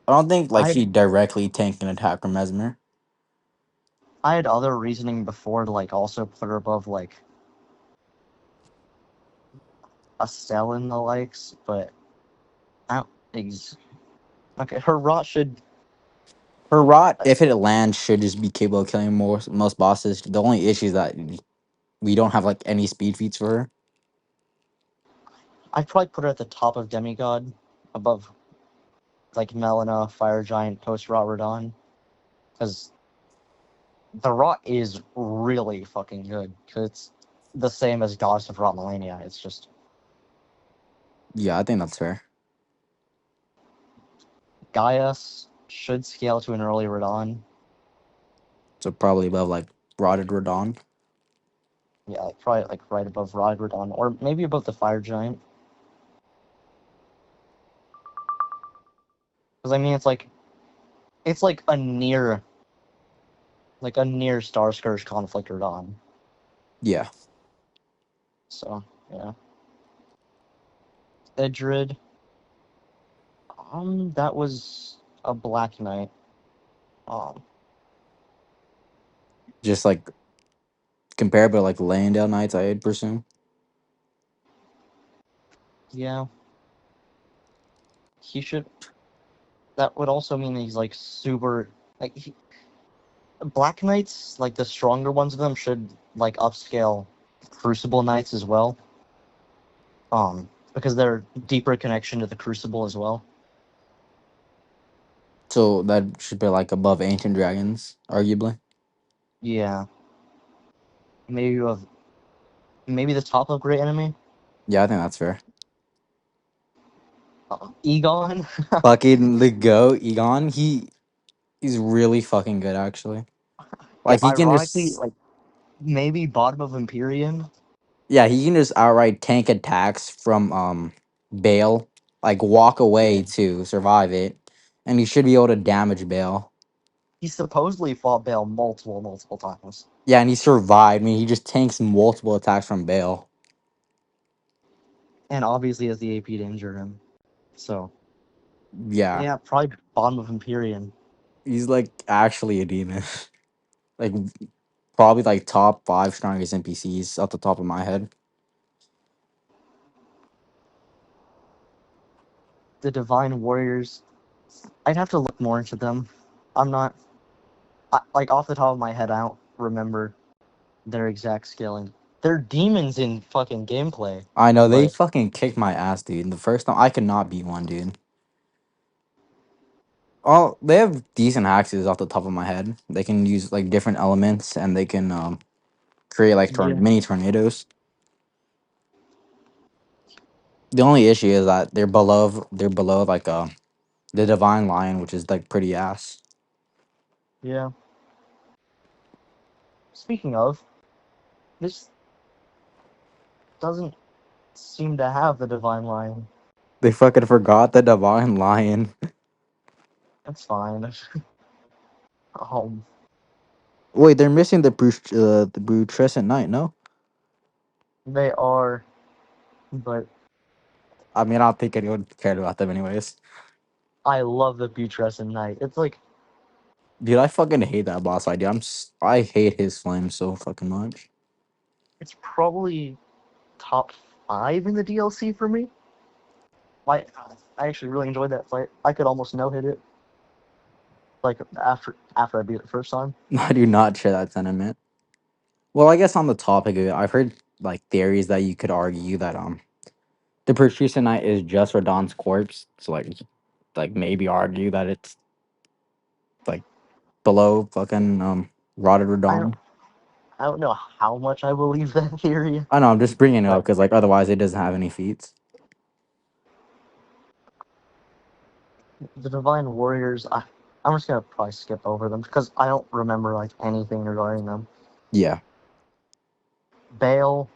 I don't think like I he directly tanked an attack from Mesmer. I had other reasoning before to like also put her above like Estelle and the likes, but I don't. Okay, her rot should. Her rot, if it lands, should just be capable of killing most bosses. The only issue is that we don't have like any speed feats for her. I'd probably put her at the top of demigod, above like Melina, Fire Giant, post Rot Radon, because the rot is really fucking good. Because it's the same as Goddess of Rot Millennia. It's just Yeah, I think that's fair. Gaius should scale to an early Radon. So probably above like Rotted Radon. Yeah, like probably like right above Rod Radon, or maybe above the Fire Giant. Because I mean, it's like a near Star Scourge Conflict Radon. Yeah, So yeah, Edred. That was a Black Knight. Um, just like comparable to like Landale Knights, I'd presume. yeah, he should. That would also mean that he's like super. Like Black Knights, like the stronger ones of them, should like upscale Crucible Knights as well. Because they're deeper connection to the Crucible as well. So that should be like above Ancient Dragons, arguably. Yeah, maybe you have maybe the top of Great Enemy, Yeah, I think that's fair. Egon. Fucking the go Egon, he's really fucking good actually. Yeah, Like he can ironically, just like maybe bottom of Empyrean. yeah, he can just outright tank attacks from Bale, like walk Yeah, away to survive it, and he should be able to damage Bale. he supposedly fought Bale multiple times, Yeah, and he survived. I mean, he just tanks multiple attacks from Bale. and obviously has the AP to injure him. So Yeah, yeah, probably bottom of Empyrean. he's like actually a demon. Like probably like top five strongest NPCs off the top of my head. The Divine Warriors. I'd have to look more into them. I'm not like off the top of my head. I don't remember their exact scaling. They're demons in fucking gameplay, I know they but fucking kicked my ass, dude. The first time I could not beat one, dude. Oh, they have decent axes off the top of my head. They can use like different elements, and they can create like yeah, mini tornadoes. The only issue is that they're below like the Divine Lion, which is like pretty ass. yeah. Speaking of, this doesn't seem to have the Divine Lion. They fucking forgot the Divine Lion. That's fine. Um, Wait, they're missing the Brutrescent Knight, no? they are, but I mean, I don't think anyone cared about them anyways. I love the Butrescent Knight. It's like Dude, I fucking hate that boss idea. I hate his flame so fucking much. It's probably top 5 in the DLC for me. I actually really enjoyed that fight. I could almost no hit it. Like after I beat it first time. I do not share that sentiment. Well, I guess on the topic of it, I've heard like theories that you could argue that the Patricia Knight is just Radon's corpse. So like maybe argue that it's like below fucking rotted I don't Radon. I don't know how much I believe that theory, I know I'm just bringing it up but because like otherwise it doesn't have any feats. the Divine Warriors, I'm just gonna probably skip over them because I don't remember like anything regarding them. Yeah. Bale,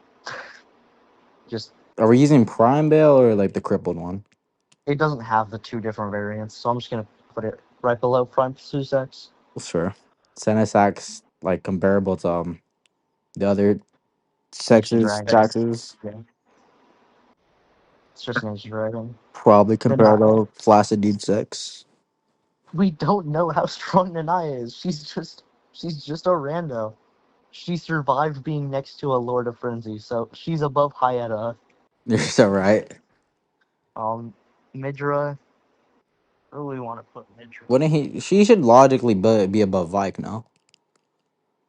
just Are we using Prime Bale or like the crippled one? it doesn't have the 2 different variants, so I'm just gonna put it right below Prime Sussex. Sure. Senesac's like comparable to the other Ancient sexes, Dragon. taxes. Yeah, it's just an Ancient Dragon. Probably The Ni- comparable flaccid dude sex. we don't know how strong Nanaya is. She's just a rando. She survived being next to a Lord of Frenzy, so she's above Hyetta. You're so right. Um, Midra, where do we want to put Midra? Wouldn't he? She should logically be above Vike, no?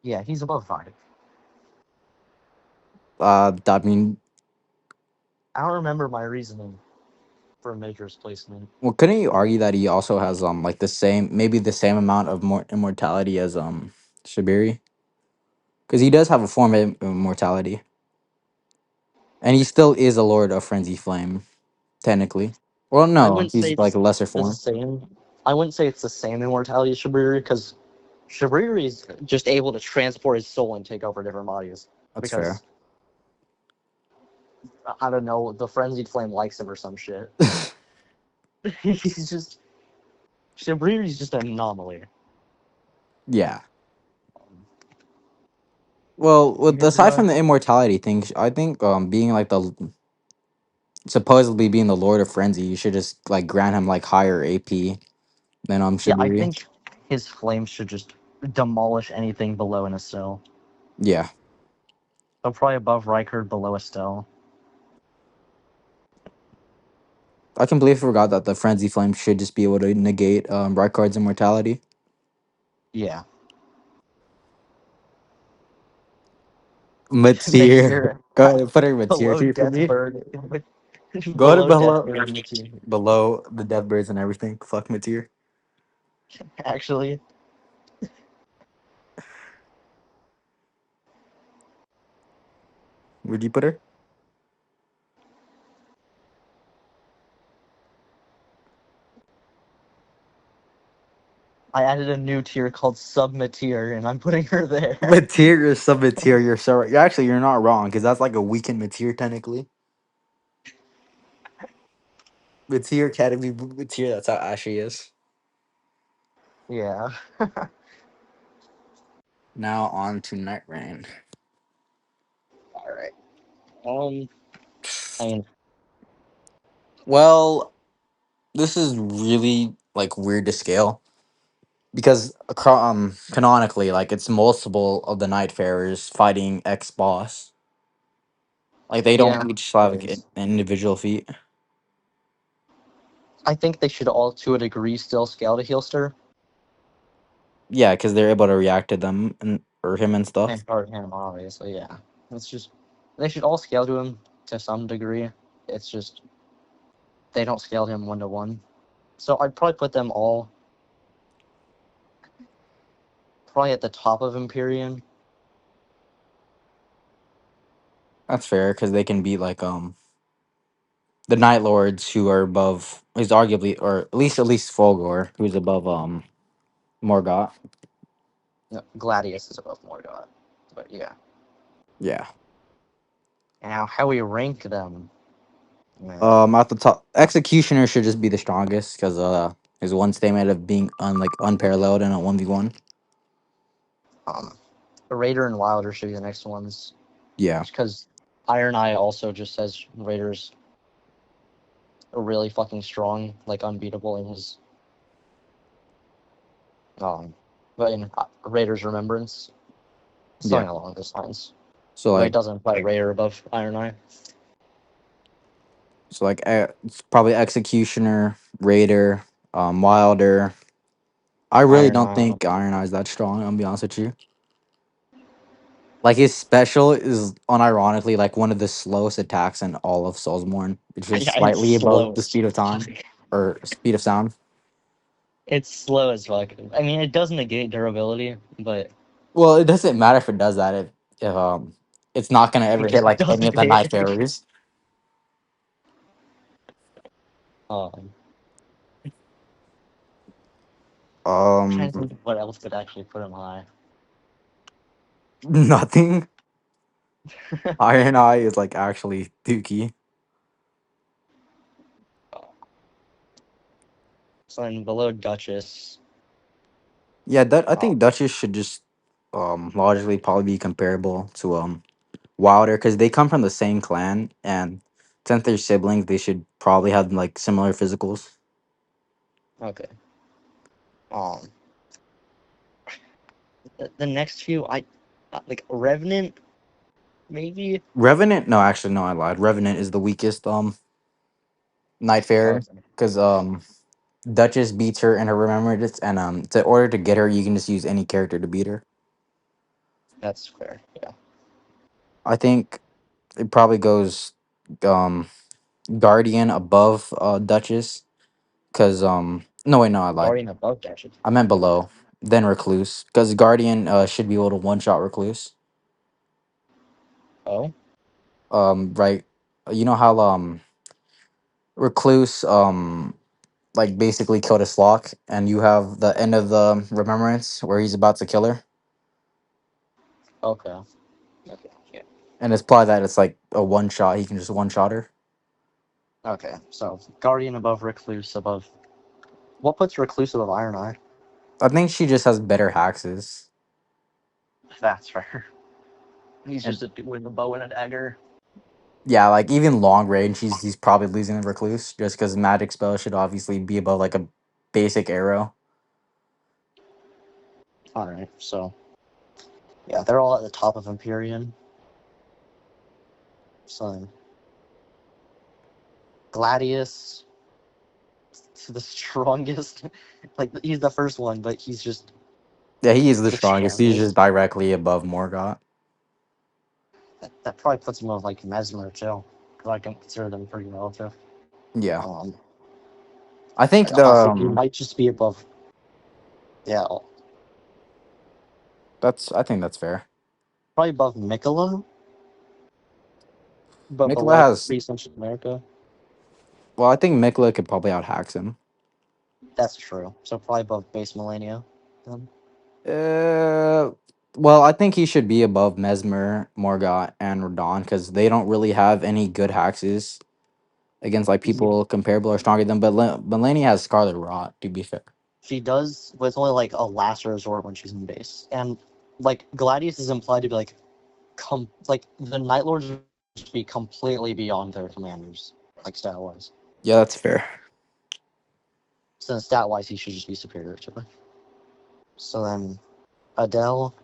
Yeah, he's above 5. I mean, I don't remember my reasoning for Midra's placement. well, couldn't you argue that he also has like maybe the same amount of more immortality as Shibiri? Because he does have a form of immortality, and he still is a Lord of Frenzy Flame, technically. Well, I no, wouldn't say he's like a it's lesser the form. same. I wouldn't say it's the same immortality as Shabiri because Shabiri is just able to transport his soul and take over different bodies. That's fair. Because I don't know, the frenzied flame likes him or some shit. He's just Shabiri is just an anomaly. Yeah. Well, aside from Midra, the immortality thing, I think being like the supposedly being the Lord of Frenzy, you should just like grant him like higher AP than yeah, I Shibiri. think his flame should just demolish anything below an Estelle. Yeah, So probably above Riker, below Estelle. I completely forgot that the Frenzy Flame should just be able to negate Rykard's immortality. Yeah. Mateer, Mateer go ahead and put her Mateer below tier for me. Deathbird. Go to Below below Deathbird Mateer. below the Deathbirds and everything. Fuck Mateer. Actually, Where'd you put her? I added a new tier called Submateer, and I'm putting her there. Mateer is sub Mateer. You're so right. You're not wrong because that's like a weakened Mateer technically. Mateer can't be Mateer. That's how Ashy is. Yeah. Now on to Night Rain. All right. Um. I mean, Well, this is really like weird to scale because canonically, like it's multiple of the Nightfarers fighting X boss. Like they yeah. don't each have It like, is. an individual feat. I think they should all, to a degree, still scale to Heelster Yeah, because they're able to react to them and or him and stuff. and Hard Him, obviously. Yeah. It's just they should all scale to him to some degree. It's just they don't scale to him 1-to-1. So I'd probably put them all probably at the top of Empyrean. That's fair because they can beat like the Night Lords who are above. Is arguably or at least Fulgor who's above Morgoth. No, Gladius is above Morgoth. But yeah. Yeah. Now, how we rank them. Meh. At the top, Executioner should just be the strongest because his one statement of being unparalleled in a 1v1. Um, Raider and Wilder should be the next ones. Yeah. Because Iron Eye also just says Raiders are really fucking strong, like unbeatable in his. Um, but in Raider's Remembrance, Yeah. something along those lines. So But it like doesn't apply Raider above Iron Eye. it's probably Executioner, Raider, Wilder. I really Iron don't Eye. think Iron Eye is that strong. I'll be honest with you. Like his special is unironically like one of the slowest attacks in all of Soulsborne. It's just Yeah, it's slightly above slow the as speed of fuck. time or speed of sound. It's slow as fuck. I mean, it does negate durability, but Well, it doesn't matter if it does that if it's not gonna ever hit it like any of doesn't the knife hit. errors. Um, trying to Um, think of what else could actually put him high. nothing. Iron Eye is like actually dookie. So then below Duchess, Yeah, that I uh, think Duchess should just logically probably be comparable to Wilder because they come from the same clan and since they're siblings, they should probably have like similar physicals. okay. Um, the next few, I like Revenant, maybe. Revenant, no, actually, no, I lied. Revenant is the weakest Night Fairy Okay, because Duchess beats her in her remembrance, and to order to get her, you can just use any character to beat her. that's fair. Yeah, I think it probably goes um Guardian above Duchess because no wait no I lied. Guardian above Duchess. I meant below. Then Recluse because Guardian should be able to one shot Recluse. Oh, Right. You know how Recluse like basically killed a Slock, and you have the end of the remembrance where he's about to kill her, okay, okay, yeah, and it's probably that it's like a one shot. He can just one shot her. okay. So Guardian above Recluse above. What puts Recluse above Iron Eye? I think she just has better hexes, That's fair. He's and just a dude with a bow and a dagger. yeah, like even long range, he's probably losing the Recluse just because magic spell should obviously be above like a basic arrow. All right, so yeah, they're all at the top of Empyrean. So Gladius, the strongest. Like he's the first one, but he's just Yeah, he is the the strongest. He's just strongest. directly above Morgott. That probably puts him above like Mesmer too, because I can consider them pretty relative. Yeah, Um, I think the honestly, he might just be above. Yeah, that's I think that's fair. probably above Mikola, but Mikla below has Free Central America. well, I think Mikla could probably out hacks him. That's true. So probably above Base Millennia. Then. Uh, well, I think he should be above Mesmer, Morgott, and Radon because they don't really have any good hexes against like Yeah, people comparable or stronger than. But Melania has Scarlet Rot. To be fair, she does, but it's only like a last resort when she's in base. And like Gladius is implied to be like like the Night Lords would be completely beyond their commanders, like stat wise. yeah, that's fair. So stat wise, he should just be superior to her. So then Adele,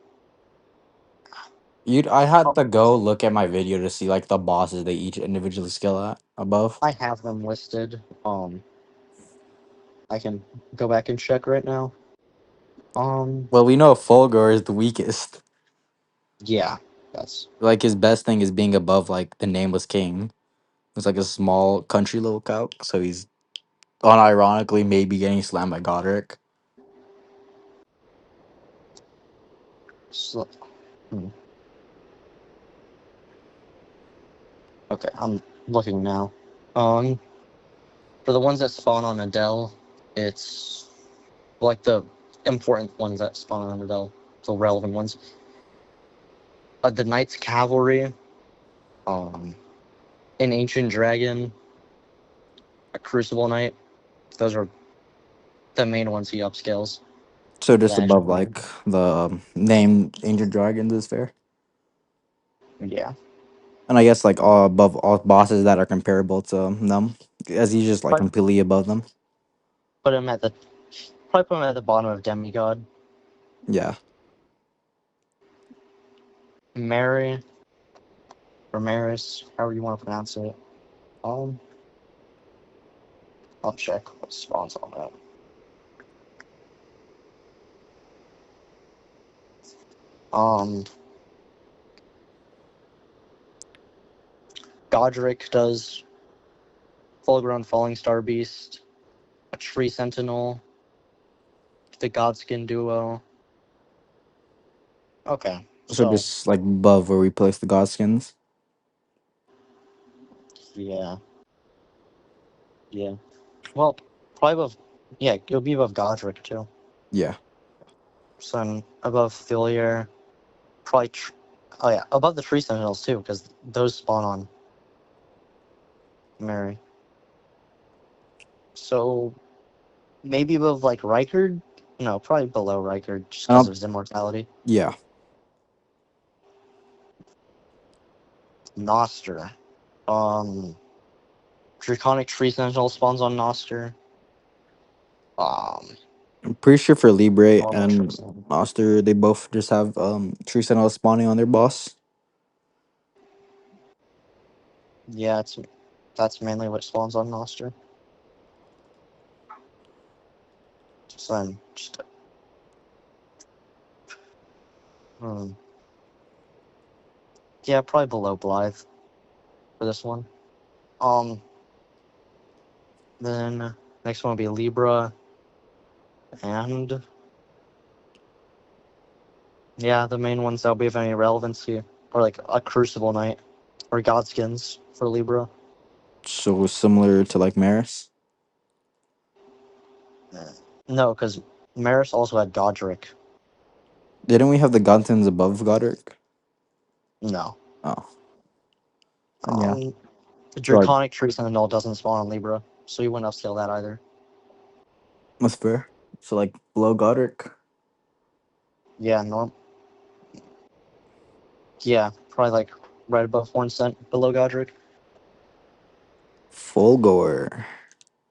I had oh, to go look at my video to see like the bosses they each individually skill at above. I have them listed. I can go back and check right now. Um, Well, we know Fulgur is the weakest. yeah, that's Like his best thing is being above like the Nameless King. It's like a small country little calc, so he's unironically maybe getting slammed by Godric. so, hmm. Okay. I'm looking now. Um, for the ones that spawn on Adele, it's like the important ones that spawn on Adele, the relevant ones. The Knight's Cavalry, um, an Ancient Dragon, a Crucible Knight. Those are the main ones he upscales. So just Vanish above Blade. like the named Ancient Dragons is fair. Yeah. And I guess like all above all bosses that are comparable to them, as he's just like But completely above them. put him at the probably put him at the bottom of Demigod. Yeah. Mary or Maris, however you want to pronounce it. Um, I'll check what spawns on that. Um, Godric does full grown Falling Star Beast, a Tree Sentinel, the Godskin duo. Okay, So so just like above where we place the Godskins. yeah, yeah. Well, probably above. Yeah, it'll be above Godric too. Yeah. So then above Thilier, probably. Oh yeah, above the Tree Sentinels too, because those spawn on Mary. So maybe above like Rykard. No, probably below Rykard just because of Um. his immortality. Yeah. Noster. Um, Draconic Tree Sentinel spawns on Noster. Um, I'm pretty sure for Libre normal Tree and Sentinel. Master, they both just have Tree Sentinel spawning on their boss. Yeah, that's mainly what spawns on Noster. So then just hmm. Yeah, probably below Blythe for this one. Um, then next one will be Libra, and yeah, the main ones that'll be of any relevancy are like a Crucible Knight or Godskins for Libra. So similar to like Maris. No, because Maris also had Godric. Didn't we have the Godskins above Godric? No. Oh. And yeah. Um, the So like Draconic Tree Sentinel doesn't spawn on Libra, so you wouldn't upscale that either. that's fair. So like below Godric. Yeah, yeah, probably like right above Horn Scent, below Godric. Fulgor.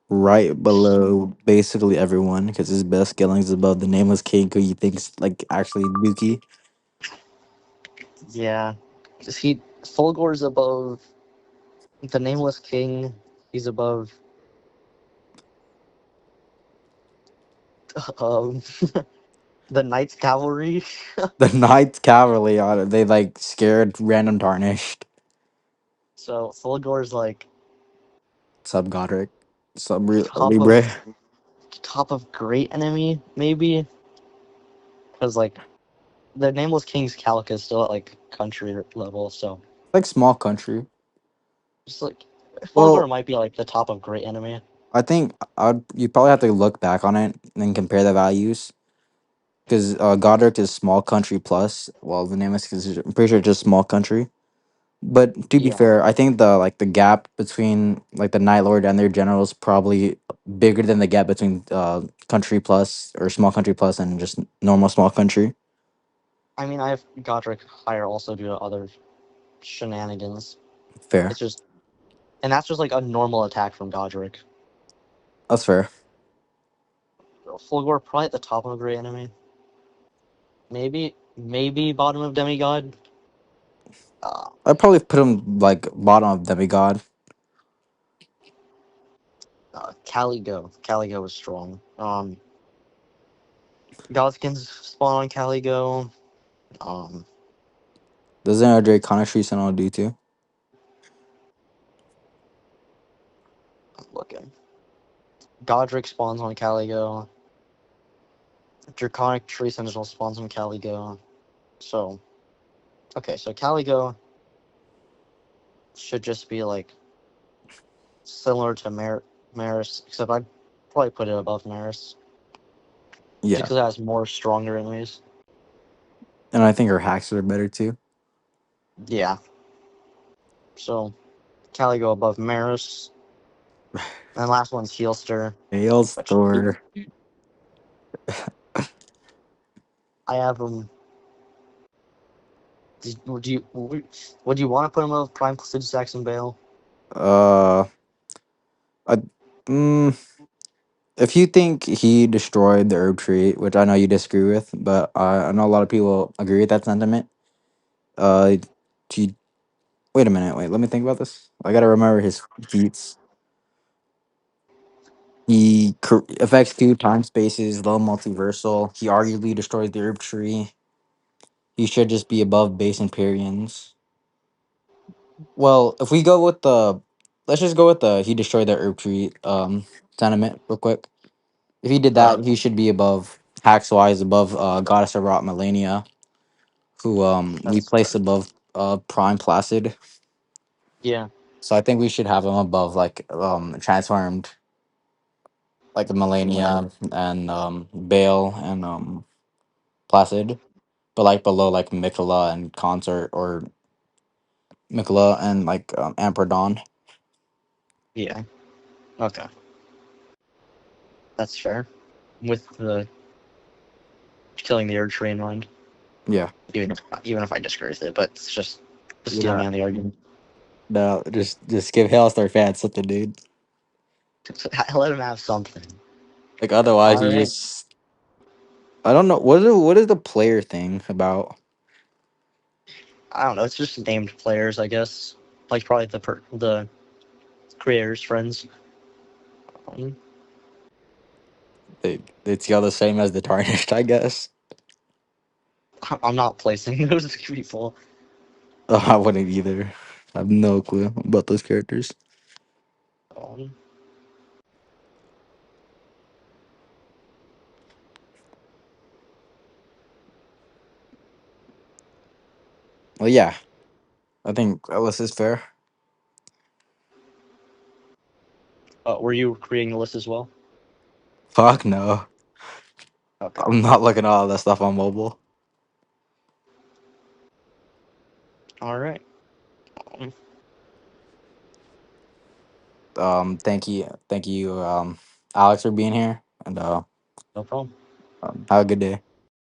Right below basically everyone because his best skillings is above the nameless king who he thinks like actually Dookie. Yeah, 'cause Fulgor's above the Nameless King. He's above um, the Knights Cavalry. The Knights Cavalry on it. They like scared random tarnished. So Fulgor's like Sub Godric. Sub top Libre. of great enemy maybe, because like the Nameless King's Calic is still at like country level, so Like small country. just like Fulgor Well, might be like the top of great enemy. I think I'd you probably have to look back on it and compare the values. Because Godric is small country plus, while the name is I'm pretty sure just small country. But to be Yeah, fair, I think the gap between like the Night Lord and their general is probably bigger than the gap between country plus or small country plus and just normal small country. I mean I have Godric higher also due to other shenanigans. Fair. It's just and that's just like a normal attack from Godric. That's fair. Fulgor probably at the top of great enemy. Maybe bottom of demigod. Uh, I'd probably put him like bottom of demigod. Caligo. Caligo was strong. Godskins spawn on Caligo. Um, Doesn't a Draconic Tree Sentinel do too? I'm looking. Godric spawns on Caligo. Draconic Tree Sentinel spawns on Caligo. So, okay, so Caligo should just be like similar to Maris, except I'd probably put it above Maris. Just Yeah. because it has more stronger enemies. And I think her hacks are better too. Yeah. So, Caligo above Maris. And last one's Heelster, which Hailstor. I have him. Would you want to put him above Prime Placiduous Saxon Bale? Uh, I, mm, if you think he destroyed the herb tree, which I know you disagree with, but I know a lot of people agree with that sentiment. Uh, he, wait a minute. Wait, let me think about this. I gotta remember his feats. He affects two time spaces, low multiversal. He arguably destroys the herb tree. He should just be above base Empyreans. Well, if we go with the, let's just go with the he destroyed the herb tree sentiment real quick. If he did Uh, that, he should be above hacks wise above Goddess of Rot Melania, who we that's placed fair. above Prime Placid. Yeah. So I think we should have him above like transformed like Melania and Bale and Placid, but like below like Mikola and Consort or Mikola and like Emperor Dawn. Yeah. Okay. That's fair. With the killing the urge tree in mind, Yeah. even if I disagree with it, but it's just steal Yeah. me on the argument. No, just give Hailstar fans something, dude. Let him have something. Like otherwise, All you right. just I don't know what is the player thing about. I don't know. It's just named players, I guess. Like probably the creators' friends. Um, It's all the same as the tarnished, I guess. I'm not placing those people. I wouldn't either. I have no clue about those characters. Um, Well, yeah, I think Ellis is fair. were you creating a list as well? Fuck no, Okay. I'm not looking at all that stuff on mobile. All right. Um, Thank you, Alex, for being here, and no problem. have a good day.